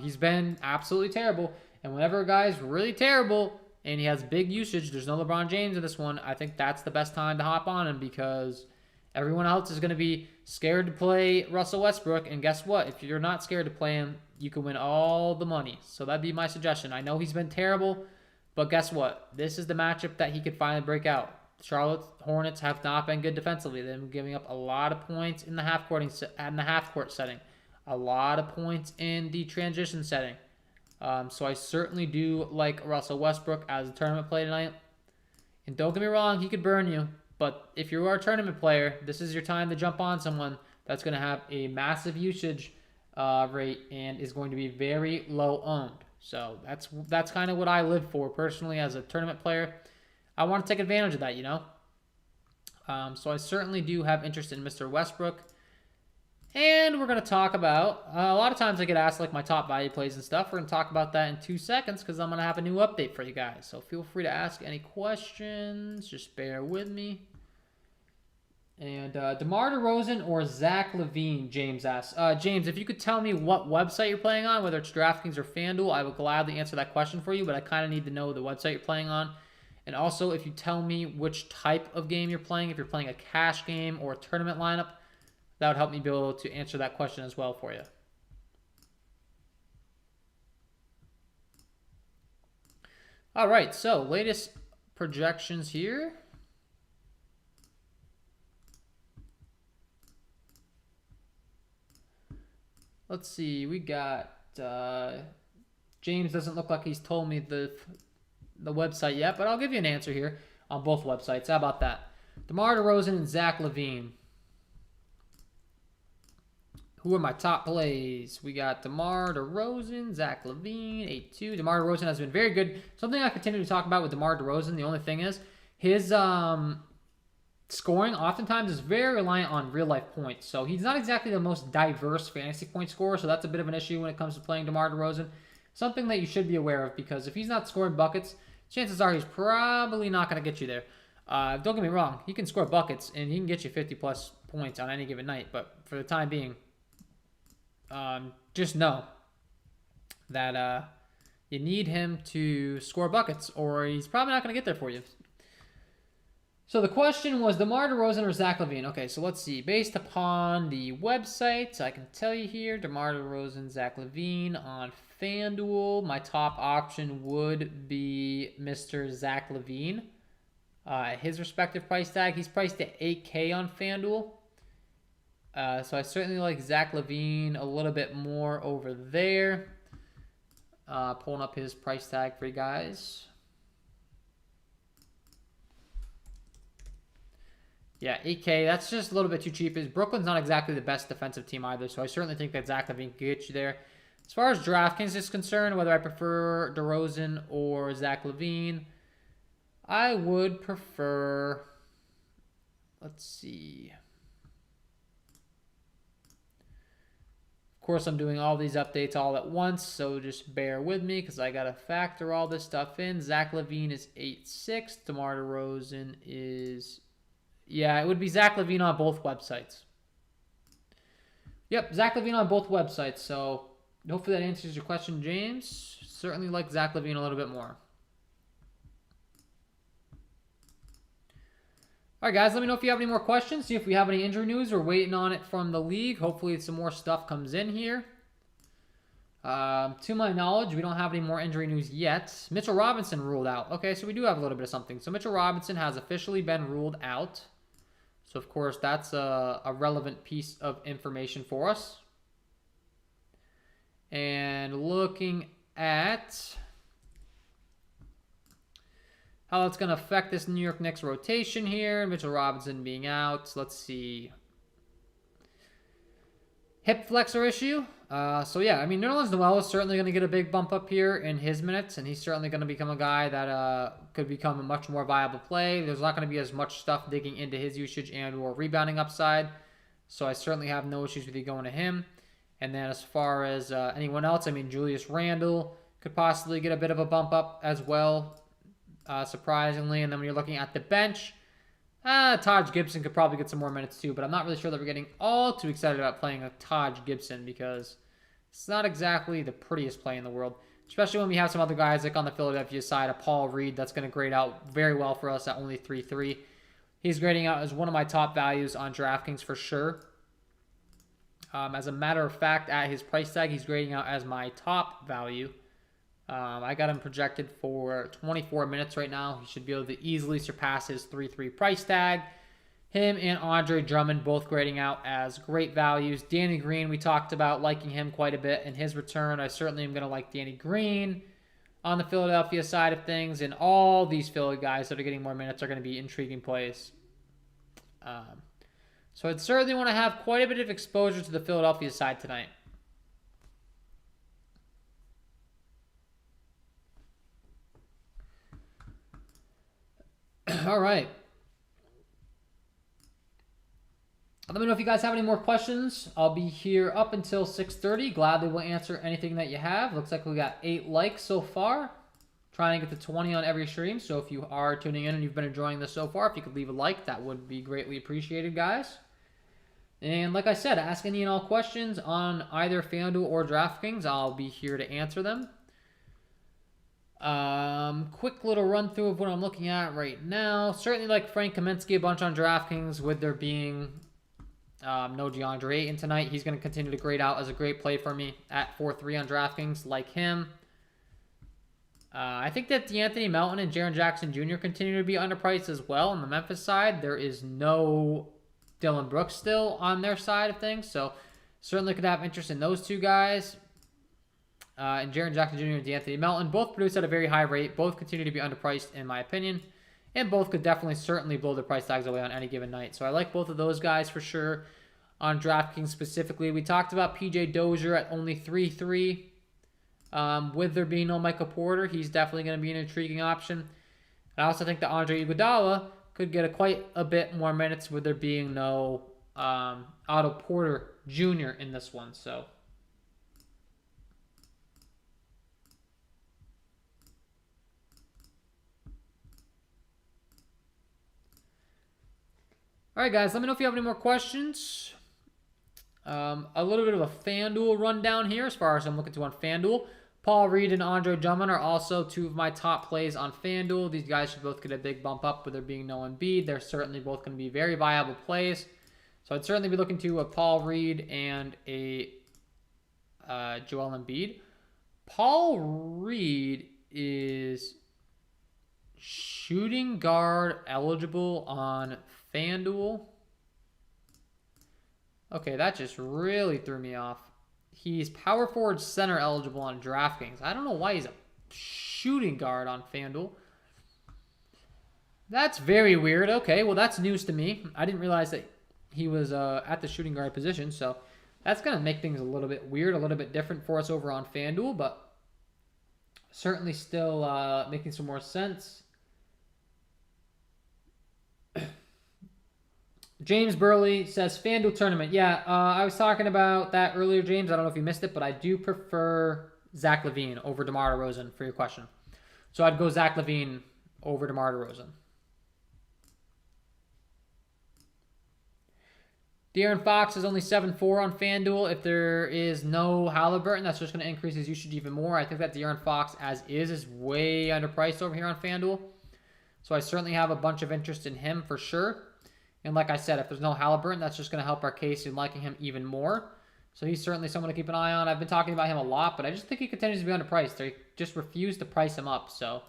He's been absolutely terrible. And whenever a guy's really terrible and he has big usage, there's no LeBron James in this one, I think that's the best time to hop on him because everyone else is going to be scared to play Russell Westbrook. And guess what? If you're not scared to play him, you can win all the money. So that'd be my suggestion. I know he's been terrible, but guess what? This is the matchup that he could finally break out. Charlotte Hornets have not been good defensively. They've been giving up a lot of points in the half-court setting, a lot of points in the transition setting. So I certainly do like Russell Westbrook as a tournament play tonight. And don't get me wrong, he could burn you. But if you are a tournament player, this is your time to jump on someone that's going to have a massive usage rate and is going to be very low owned. So that's kind of what I live for personally as a tournament player. I want to take advantage of that, you know. So I certainly do have interest in Mr. Westbrook. And we're going to talk about, a lot of times I get asked like my top value plays and stuff. We're going to talk about that in 2 seconds because I'm going to have a new update for you guys. So feel free to ask any questions. Just bear with me. And DeMar DeRozan or Zach LaVine, James asks. James, if you could tell me what website you're playing on, whether it's DraftKings or FanDuel, I would gladly answer that question for you. But I kind of need to know the website you're playing on. And also, if you tell me which type of game you're playing, if you're playing a cash game or a tournament lineup, that would help me be able to answer that question as well for you. All right, so latest projections here. Let's see. We got James doesn't look like he's told me the website yet, but I'll give you an answer here on both websites. How about that? DeMar DeRozan and Zach LaVine. Who are my top plays? We got DeMar DeRozan, Zach LaVine, 8-2. DeMar DeRozan has been very good. Something I continue to talk about with DeMar DeRozan, the only thing is his scoring oftentimes is very reliant on real-life points. So he's not exactly the most diverse fantasy point scorer, so that's a bit of an issue when it comes to playing DeMar DeRozan. Something that you should be aware of, because if he's not scoring buckets, chances are he's probably not going to get you there. Don't get me wrong. He can score buckets, and he can get you 50-plus points on any given night. But for the time being, just know that you need him to score buckets, or he's probably not going to get there for you. So the question was DeMar DeRozan or Zach LaVine. Okay, so let's see. Based upon the website, I can tell you here, DeMar DeRozan, Zach LaVine on FanDuel. My top option would be Mr. Zach LaVine. His respective price tag, he's priced at $8K on FanDuel. So I certainly like Zach LaVine a little bit more over there. Pulling up his price tag for you guys. Yeah, 8K, that's just a little bit too cheap. Brooklyn's not exactly the best defensive team either, so I certainly think that Zach LaVine can get you there. As far as DraftKings is concerned, whether I prefer DeRozan or Zach LaVine, I would prefer, let's see. Of course, I'm doing all these updates all at once, so just bear with me because I got to factor all this stuff in. Zach LaVine is 8.6. DeMar DeRozan is... Yeah, it would be Zach LaVine on both websites. Yep, Zach LaVine on both websites. So hopefully that answers your question, James. Certainly like Zach LaVine a little bit more. All right, guys, let me know if you have any more questions. See if we have any injury news. We're waiting on it from the league. Hopefully some more stuff comes in here. To my knowledge, we don't have any more injury news yet. Mitchell Robinson ruled out. Okay, so we do have a little bit of something. So Mitchell Robinson has officially been ruled out. So, of course, that's a relevant piece of information for us. And looking at how that's going to affect this New York Knicks rotation here. Mitchell Robinson being out. Let's see. Hip flexor issue. So, yeah, I mean, Nerlens Noel is certainly going to get a big bump up here in his minutes, and he's certainly going to become a guy that could become a much more viable play. There's not going to be as much stuff digging into his usage and or rebounding upside, so I certainly have no issues with you going to him. And then as far as anyone else, I mean, Julius Randle could possibly get a bit of a bump up as well, surprisingly. And then when you're looking at the bench, Taj Gibson could probably get some more minutes too, but I'm not really sure that we're getting all too excited about playing a Taj Gibson because it's not exactly the prettiest play in the world, especially when we have some other guys like on the Philadelphia side, a Paul Reed that's going to grade out very well for us at only 3.3. He's grading out as one of my top values on DraftKings for sure. As a matter of fact, at his price tag, he's grading out as my top value. I got him projected for 24 minutes right now. He should be able to easily surpass his 3.3 price tag. Him and Andre Drummond both grading out as great values. Danny Green, we talked about liking him quite a bit in his return. I certainly am going to like Danny Green on the Philadelphia side of things. And all these Philly guys that are getting more minutes are going to be intriguing plays. So I'd certainly want to have quite a bit of exposure to the Philadelphia side tonight. All right. Let me know if you guys have any more questions. I'll be here up until 6:30. Gladly will answer anything that you have. Looks like we got 8 likes so far. Trying to get to 20 on every stream. So if you are tuning in and you've been enjoying this so far, if you could leave a like, that would be greatly appreciated, guys. And like I said, ask any and all questions on either FanDuel or DraftKings. I'll be here to answer them. Quick little run through of what I'm looking at right now. Certainly like Frank Kaminsky a bunch on DraftKings with there being no DeAndre Ayton tonight. He's going to continue to grade out as a great play for me at 4.3 on DraftKings. Like him. I think that DeAnthony Melton and Jaren Jackson Jr. continue to be underpriced as well. On the Memphis side, there is no Dylan Brooks still on their side of things, so certainly could have interest in those two guys. And Jaren Jackson Jr. and DeAnthony Melton both produce at a very high rate. Both continue to be underpriced in my opinion, and both could definitely certainly blow their price tags away on any given night. So I like both of those guys for sure. On DraftKings specifically, we talked about PJ Dozier at only 3-3. With there being no Michael Porter, he's definitely going to be an intriguing option. I also think that Andre Iguodala could get quite a bit more minutes with there being no Otto Porter Jr. in this one. So, all right, guys, let me know if you have any more questions. A little bit of a FanDuel rundown here as far as I'm looking to on FanDuel. Paul Reed and Andre Drummond are also two of my top plays on FanDuel. These guys should both get a big bump up with there being no Embiid. They're certainly both going to be very viable plays. So I'd certainly be looking to a Paul Reed and a Joel Embiid. Paul Reed is shooting guard eligible on FanDuel. Okay, that just really threw me off. He's power forward center eligible on DraftKings. I don't know why he's a shooting guard on FanDuel. That's very weird. Okay, well, that's news to me. I didn't realize that he was at the shooting guard position, so that's going to make things a little bit weird, a little bit different for us over on FanDuel, but certainly still making some more sense. James Burley says, FanDuel tournament. Yeah, I was talking about that earlier, James. I don't know if you missed it, but I do prefer Zach LaVine over DeMar DeRozan for your question. So I'd go Zach LaVine over DeMar DeRozan. De'Aaron Fox is only 7-4 on FanDuel. If there is no Halliburton, that's just going to increase his usage even more. I think that De'Aaron Fox, as is way underpriced over here on FanDuel. So I certainly have a bunch of interest in him for sure. And like I said, if there's no Halliburton, that's just going to help our case in liking him even more. So he's certainly someone to keep an eye on. I've been talking about him a lot, but I just think he continues to be underpriced. They just refuse to price him up. So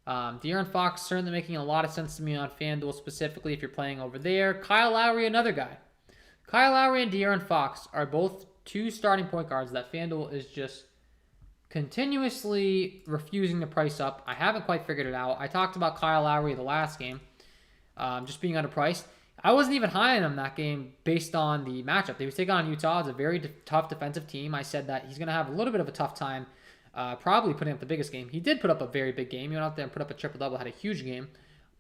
De'Aaron Fox certainly making a lot of sense to me on FanDuel, specifically if you're playing over there. Kyle Lowry, another guy. Kyle Lowry and De'Aaron Fox are both two starting point guards that FanDuel is just continuously refusing to price up. I haven't quite figured it out. I talked about Kyle Lowry the last game. Just being underpriced. I wasn't even high on him that game based on the matchup. They was taking on Utah. It's a very tough defensive team. I said that he's going to have a little bit of a tough time probably putting up the biggest game. He did put up a very big game. He went out there and put up a triple-double, had a huge game.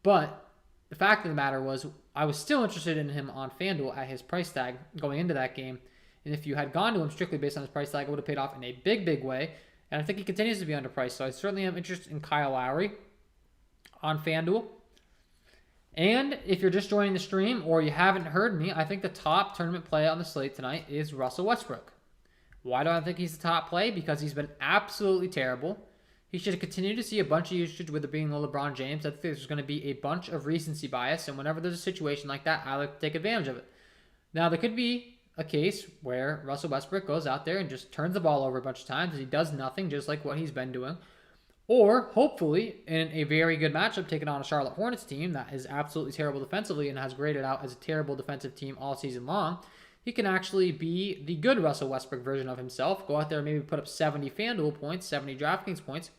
But the fact of the matter was I was still interested in him on FanDuel at his price tag going into that game. And if you had gone to him strictly based on his price tag, it would have paid off in a big, big way. And I think he continues to be underpriced. So I certainly have interest in Kyle Lowry on FanDuel. And if you're just joining the stream or you haven't heard me, I think the top tournament play on the slate tonight is Russell Westbrook. Why do I think he's the top play? Because he's been absolutely terrible. He should continue to see a bunch of usage with it being the LeBron James. I think there's going to be a bunch of recency bias, and whenever there's a situation like that, I like to take advantage of it. Now, there could be a case where Russell Westbrook goes out there and just turns the ball over a bunch of times and he does nothing, just like what he's been doing. Or, hopefully, in a very good matchup, taking on a Charlotte Hornets team that is absolutely terrible defensively and has graded out as a terrible defensive team all season long, he can actually be the good Russell Westbrook version of himself, go out there and maybe put up 70 FanDuel points, 70 DraftKings points,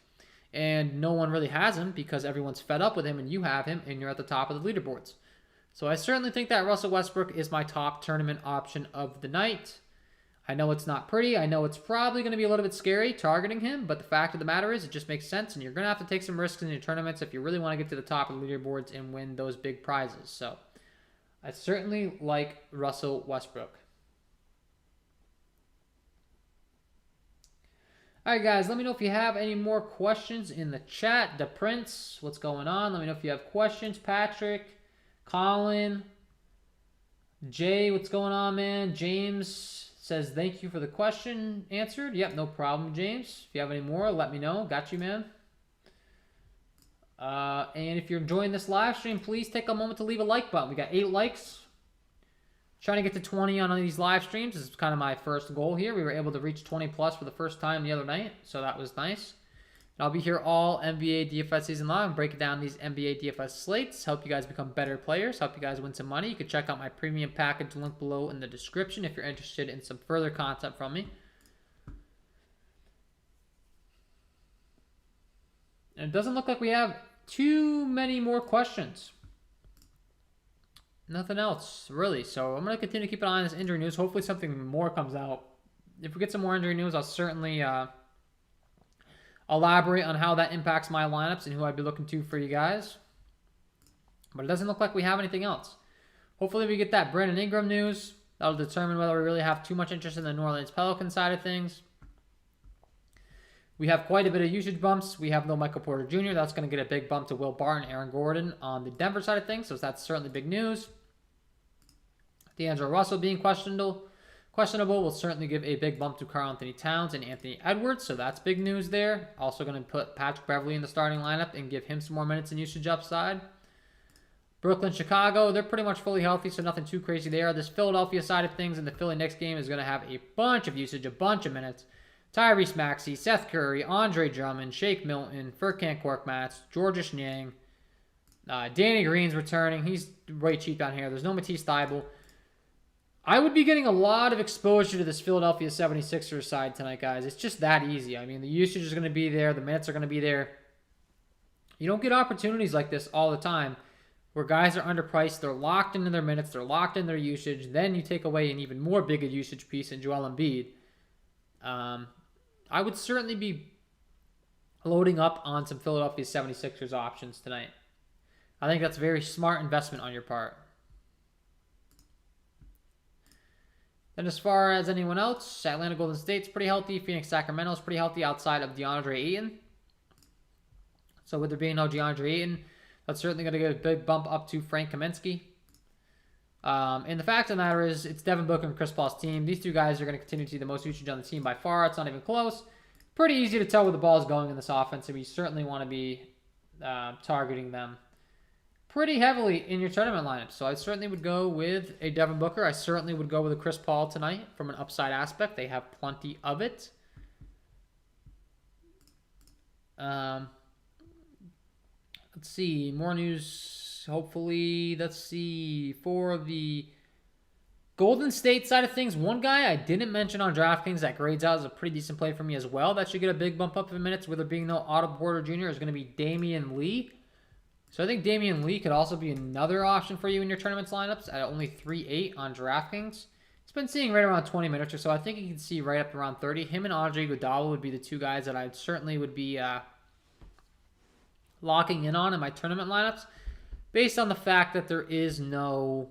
and no one really has him because everyone's fed up with him and you have him and you're at the top of the leaderboards. So I certainly think that Russell Westbrook is my top tournament option of the night. I know it's not pretty. I know it's probably going to be a little bit scary targeting him, but the fact of the matter is it just makes sense, and you're going to have to take some risks in your tournaments if you really want to get to the top of the leaderboards and win those big prizes. So I certainly like Russell Westbrook. All right, guys, let me know if you have any more questions in the chat. The Prince, what's going on? Let me know if you have questions. Patrick, Colin, Jay, what's going on, man? James says, thank you for the question answered. Yep, no problem, James. If you have any more, let me know. Got you, man. And if you're enjoying this live stream, please take a moment to leave a like button. We got 8 likes. Trying to get to 20 on these live streams. This is kind of my first goal here. We were able to reach 20 plus for the first time the other night, so that was nice. And I'll be here all NBA DFS season long, breaking down these NBA DFS slates, help you guys become better players, help you guys win some money. You can check out my premium package link below in the description if you're interested in some further content from me. And it doesn't look like we have too many more questions. Nothing else, really. So I'm going to continue to keep an eye on this injury news. Hopefully something more comes out. If we get some more injury news, I'll certainly elaborate on how that impacts my lineups and who I'd be looking to for you guys. But it doesn't look like we have anything else. Hopefully we get that Brandon Ingram news. That'll determine whether we really have too much interest in the New Orleans Pelicans side of things. We have quite a bit of usage bumps. We have no Michael Porter Jr. That's going to get a big bump to Will Barton, Aaron Gordon on the Denver side of things. So that's certainly big news. D'Angelo Russell being questionable will certainly give a big bump to Karl Anthony Towns and Anthony Edwards. So that's big news there. Also going to put Patrick Beverley in the starting lineup and give him some more minutes and usage upside. Brooklyn, Chicago, they're pretty much fully healthy, so nothing too crazy there. This Philadelphia side of things in the Philly next game is going to have a bunch of usage, a bunch of minutes. Tyrese Maxey, Seth Curry, Andre Drummond, Shake Milton, Furkan Korkmaz, Georges Niang, Danny Green's returning. He's way cheap down here. There's no Matisse Thybulle. I would be getting a lot of exposure to this Philadelphia 76ers side tonight, guys. It's just that easy. I mean, the usage is going to be there. The minutes are going to be there. You don't get opportunities like this all the time where guys are underpriced. They're locked into their minutes. They're locked in their usage. Then you take away an even more bigger usage piece in Joel Embiid. I would certainly be loading up on some Philadelphia 76ers options tonight. I think that's a very smart investment on your part. Then as far as anyone else, Atlanta Golden State's pretty healthy. Phoenix Sacramento's pretty healthy outside of DeAndre Ayton. So with there being no DeAndre Ayton, that's certainly going to get a big bump up to Frank Kaminsky. And the fact of the matter is, it's Devin Booker and Chris Paul's team. These two guys are going to continue to see the most usage on the team by far. It's not even close. Pretty easy to tell where the ball is going in this offense, and we certainly want to be targeting them pretty heavily in your tournament lineup. So I certainly would go with a Devin Booker. I certainly would go with a Chris Paul tonight from an upside aspect. They have plenty of it. Let's see. More news, hopefully. Let's see. For the Golden State side of things, one guy I didn't mention on DraftKings that grades out as a pretty decent play for me as well. That should get a big bump up in minutes with there being no Otto Porter Jr. is going to be Damian Lee. So I think Damian Lee could also be another option for you in your tournaments lineups at only 3.8 on DraftKings. He's been seeing right around 20 minutes or so. I think you can see right up around 30. Him and Andre Iguodala would be the two guys that I certainly would be locking in on in my tournament lineups based on the fact that there is no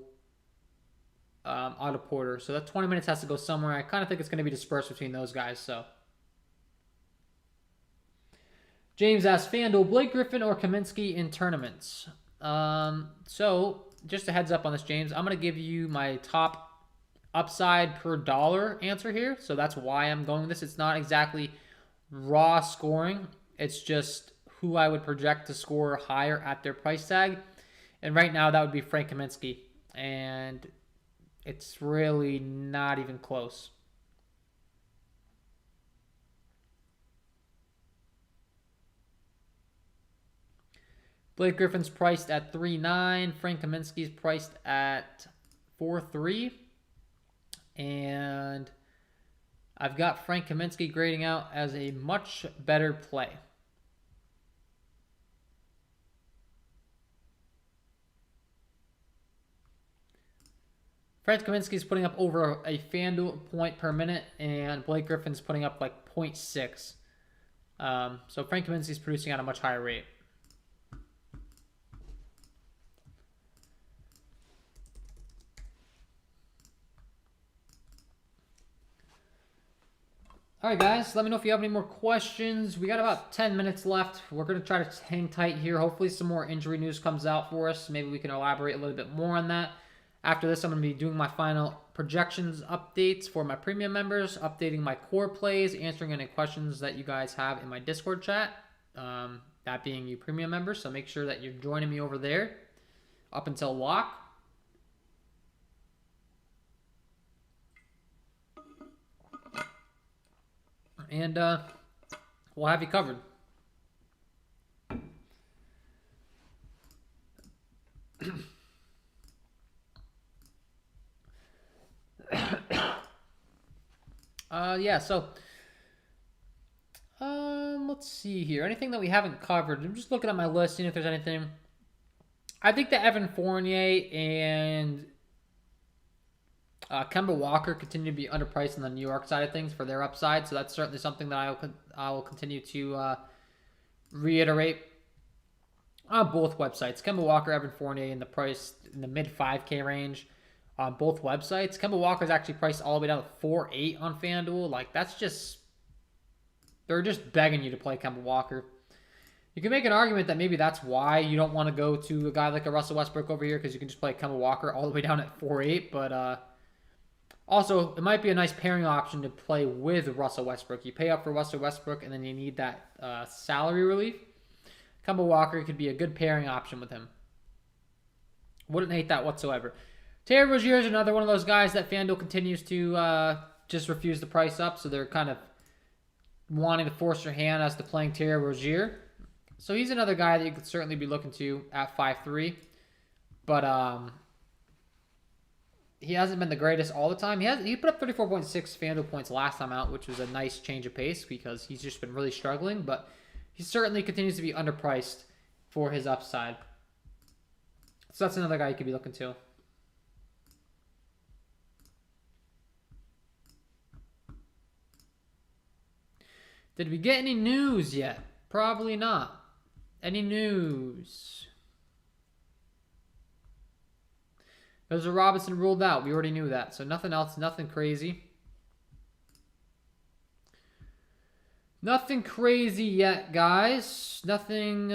Otto Porter. So that 20 minutes has to go somewhere. I kind of think it's going to be dispersed between those guys. So James asks, FanDuel, Blake Griffin or Kaminsky in tournaments? So just a heads up on this, James. I'm going to give you my top upside per dollar answer here. So that's why I'm going with this. It's not exactly raw scoring. It's just who I would project to score higher at their price tag. And right now that would be Frank Kaminsky. And it's really not even close. Blake Griffin's priced at 3.9. Frank Kaminsky's priced at 4.3. And I've got Frank Kaminsky grading out as a much better play. Frank Kaminsky's putting up over a FanDuel point per minute, and Blake Griffin's putting up like 0.6. So Frank Kaminsky's producing at a much higher rate. All right, guys, let me know if you have any more questions. We got about 10 minutes left. We're going to try to hang tight here. Hopefully some more injury news comes out for us. Maybe we can elaborate a little bit more on that. After this, I'm going to be doing my final projections updates for my premium members, updating my core plays, answering any questions that you guys have in my Discord chat, that being you premium members. So make sure that you're joining me over there up until lock. And we'll have you covered. Yeah, so let's see here. Anything that we haven't covered? I'm just looking at my list, seeing if there's anything. I think that Evan Fournier and Kemba Walker continue to be underpriced on the New York side of things for their upside, so that's certainly something that I will continue to reiterate on both websites. Kemba Walker, Evan Fournier in the price in the mid 5K range on both websites. Kemba Walker is actually priced all the way down to 4.8 on FanDuel. Like, that's just, they're just begging you to play Kemba Walker. You can make an argument that maybe that's why you don't want to go to a guy like a Russell Westbrook over here, because you can just play Kemba Walker all the way down at 4.8. But also, it might be a nice pairing option to play with Russell Westbrook. You pay up for Russell Westbrook, and then you need that salary relief. Kemba Walker could be a good pairing option with him. Wouldn't hate that whatsoever. Terry Rozier is another one of those guys that FanDuel continues to just refuse to price up, so they're kind of wanting to force your hand as to playing Terry Rozier. So he's another guy that you could certainly be looking to at 5.3. But he hasn't been the greatest all the time. He put up 34.6 FanDuel points last time out, which was a nice change of pace because he's just been really struggling. But he certainly continues to be underpriced for his upside. So that's another guy you could be looking to. Did we get any news yet? Probably not. Any news? There's a Robinson ruled out. We already knew that. So nothing else. Nothing crazy. Nothing crazy yet, guys. Nothing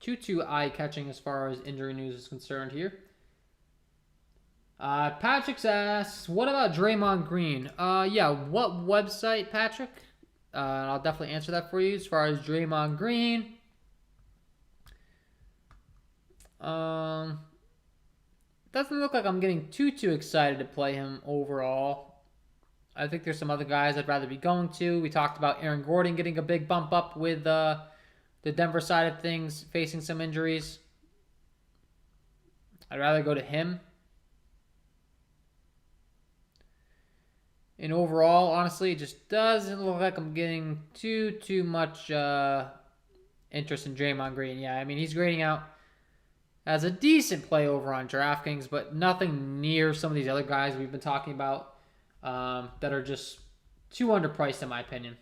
too eye-catching as far as injury news is concerned here. Patrick asks, what about Draymond Green? Yeah, what website, Patrick? I'll definitely answer that for you. As far as Draymond Green, doesn't look like I'm getting too excited to play him overall. I think there's some other guys I'd rather be going to. We talked about Aaron Gordon getting a big bump up with the Denver side of things, facing some injuries. I'd rather go to him. And overall, honestly, it just doesn't look like I'm getting too much interest in Draymond Green. Yeah, I mean, he's grading out as a decent play over on DraftKings, but nothing near some of these other guys we've been talking about that are just too underpriced in my opinion.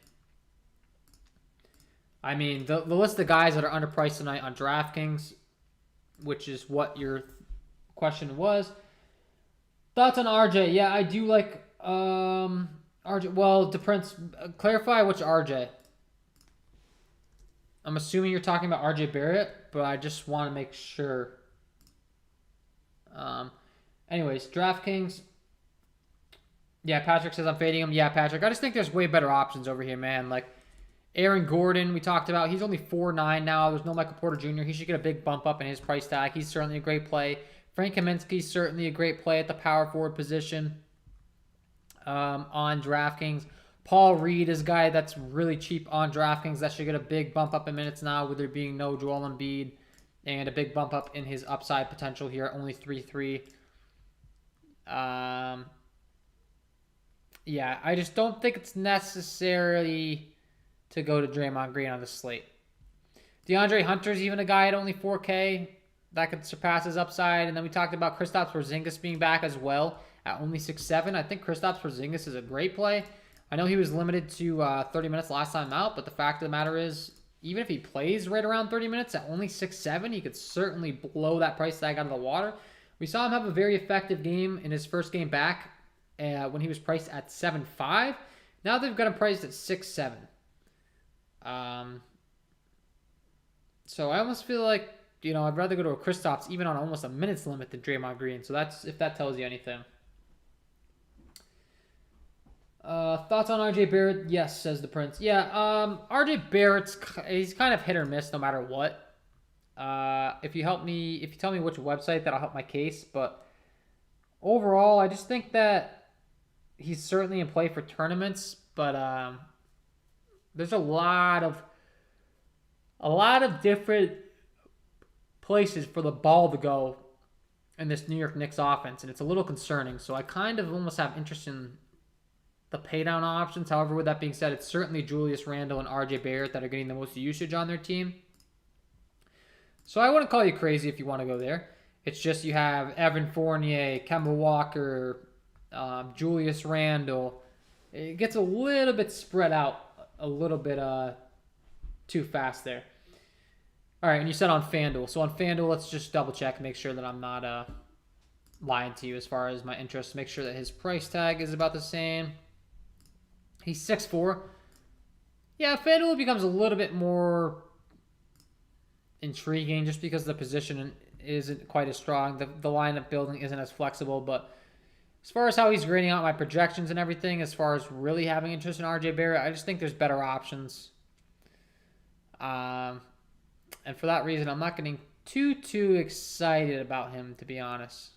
I mean, the list of guys that are underpriced tonight on DraftKings, which is what your question was. Thoughts on RJ? Yeah, I do like RJ. Well, depends. Clarify which RJ. I'm assuming you're talking about RJ Barrett, but I just want to make sure. Anyways, DraftKings. Yeah, Patrick says I'm fading him. Yeah, Patrick. I just think there's way better options over here, man. Like Aaron Gordon, we talked about. He's only 4.9 now. There's no Michael Porter Jr. He should get a big bump up in his price tag. He's certainly a great play. Frank Kaminsky's certainly a great play at the power forward position on DraftKings. Paul Reed is a guy that's really cheap on DraftKings. That should get a big bump up in minutes now with there being no Joel Embiid, and a big bump up in his upside potential here at only 3.3. Yeah, I just don't think it's necessary to go to Draymond Green on the slate. DeAndre Hunter's even a guy at only 4K that could surpass his upside. And then we talked about Kristaps Porzingis being back as well at only 6.7. I think Kristaps Porzingis is a great play. I know he was limited to 30 minutes last time out, but the fact of the matter is, even if he plays right around 30 minutes at only 6.7, he could certainly blow that price tag out of the water. We saw him have a very effective game in his first game back when he was priced at 7.5. Now they've got him priced at 6.7. So I almost feel like, I'd rather go to a Kristaps even on almost a minutes limit than Draymond Green. So that's, if that tells you anything. Thoughts on RJ Barrett? Yes, says the Prince. Yeah, RJ Barrett's, he's kind of hit or miss no matter what. If you tell me which website, that'll help my case. But overall, I just think that he's certainly in play for tournaments. But there's a lot of different places for the ball to go in this New York Knicks offense, and it's a little concerning. So I kind of almost have interest in the pay down options. However, with that being said, it's certainly Julius Randle and RJ Barrett that are getting the most usage on their team. So I wouldn't call you crazy if you want to go there. It's just you have Evan Fournier, Kemba Walker, Julius Randle. It gets a little bit spread out, a little bit too fast there. All right, and you said on FanDuel. So on FanDuel, let's just double check, make sure that I'm not lying to you as far as my interest. Make sure that his price tag is about the same. He's 6'4". Yeah, FanDuel becomes a little bit more intriguing just because the position isn't quite as strong. The lineup building isn't as flexible. But as far as how he's grading out my projections and everything, as far as really having interest in RJ Barrett, I just think there's better options. And for that reason, I'm not getting too excited about him, to be honest.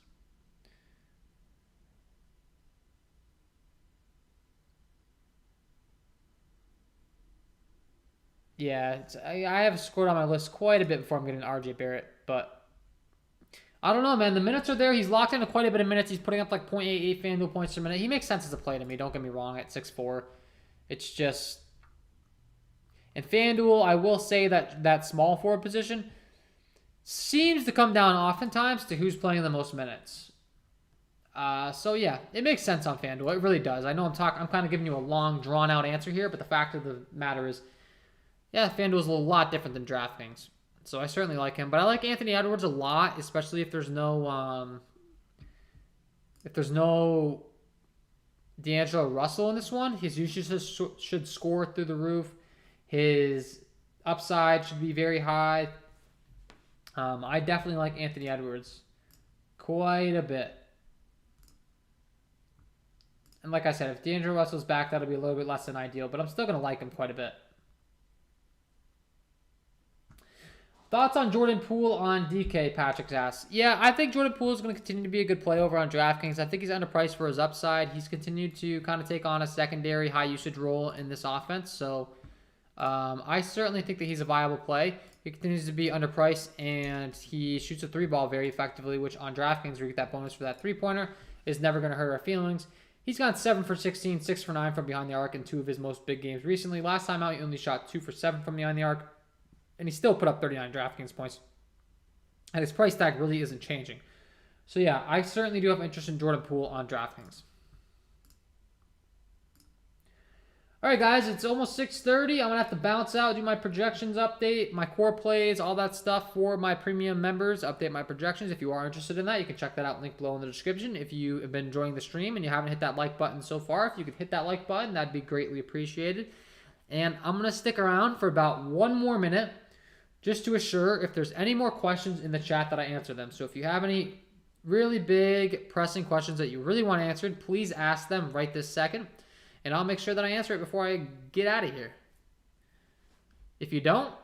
Yeah, I have scored on my list quite a bit before I'm getting RJ Barrett, but I don't know, man. The minutes are there. He's locked into quite a bit of minutes. He's putting up like 0.88 FanDuel points per minute. He makes sense as a play to me. Don't get me wrong. At 6'4", it's just in FanDuel, I will say that small forward position seems to come down oftentimes to who's playing the most minutes. So yeah, it makes sense on FanDuel. It really does. I know I'm kind of giving you a long, drawn out answer here, but the fact of the matter is, yeah, FanDuel is a lot different than DraftKings. So I certainly like him. But I like Anthony Edwards a lot, especially if there's no D'Angelo Russell in this one. His usage should score through the roof. His upside should be very high. I definitely like Anthony Edwards quite a bit. And like I said, if D'Angelo Russell's back, that'll be a little bit less than ideal. But I'm still going to like him quite a bit. Thoughts on Jordan Poole on DK, Patrick's asked. Yeah, I think Jordan Poole is going to continue to be a good play over on DraftKings. I think he's underpriced for his upside. He's continued to kind of take on a secondary high usage role in this offense. So I certainly think that he's a viable play. He continues to be underpriced, and he shoots a three ball very effectively, which on DraftKings, where you get that bonus for that three-pointer, is never going to hurt our feelings. He's gone 7 for 16, 6 for 9 from behind the arc in 2 of his most big games recently. Last time out, he only shot 2 for 7 from behind the arc. And he still put up 39 DraftKings points. And his price tag really isn't changing. So yeah, I certainly do have interest in Jordan Poole on DraftKings. All right, guys, it's almost 6:30. I'm going to have to bounce out, do my projections update, my core plays, all that stuff for my premium members, update my projections. If you are interested in that, you can check that out, link below in the description. If you have been enjoying the stream and you haven't hit that like button so far, if you could hit that like button, that'd be greatly appreciated. And I'm going to stick around for about 1 more minute, just to assure if there's any more questions in the chat that I answer them. So if you have any really big pressing questions that you really want answered, please ask them right this second. And I'll make sure that I answer it before I get out of here. If you don't,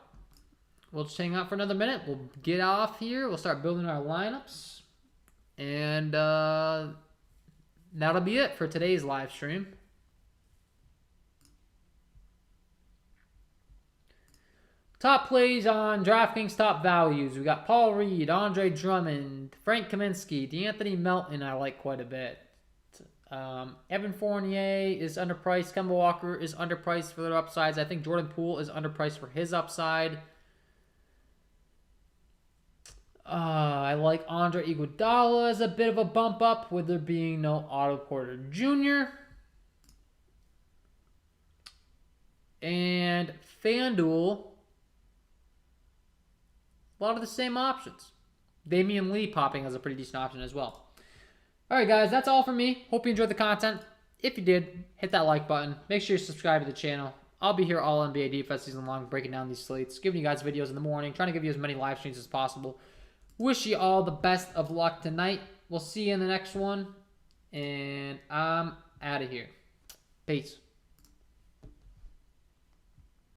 we'll just hang out for another minute. We'll get off here. We'll start building our lineups. And that'll be it for today's live stream. Top plays on DraftKings top values. We got Paul Reed, Andre Drummond, Frank Kaminsky, DeAnthony Melton I like quite a bit. Evan Fournier is underpriced. Kemba Walker is underpriced for their upsides. I think Jordan Poole is underpriced for his upside. I like Andre Iguodala as a bit of a bump up with there being no Otto Porter Jr. And FanDuel, a lot of the same options. Damian Lee popping as a pretty decent option as well. All right, guys, that's all from me. Hope you enjoyed the content. If you did, hit that like button. Make sure you subscribe to the channel. I'll be here all NBA DFS season long, breaking down these slates, giving you guys videos in the morning, trying to give you as many live streams as possible. Wish you all the best of luck tonight. We'll see you in the next one, and I'm out of here. Peace.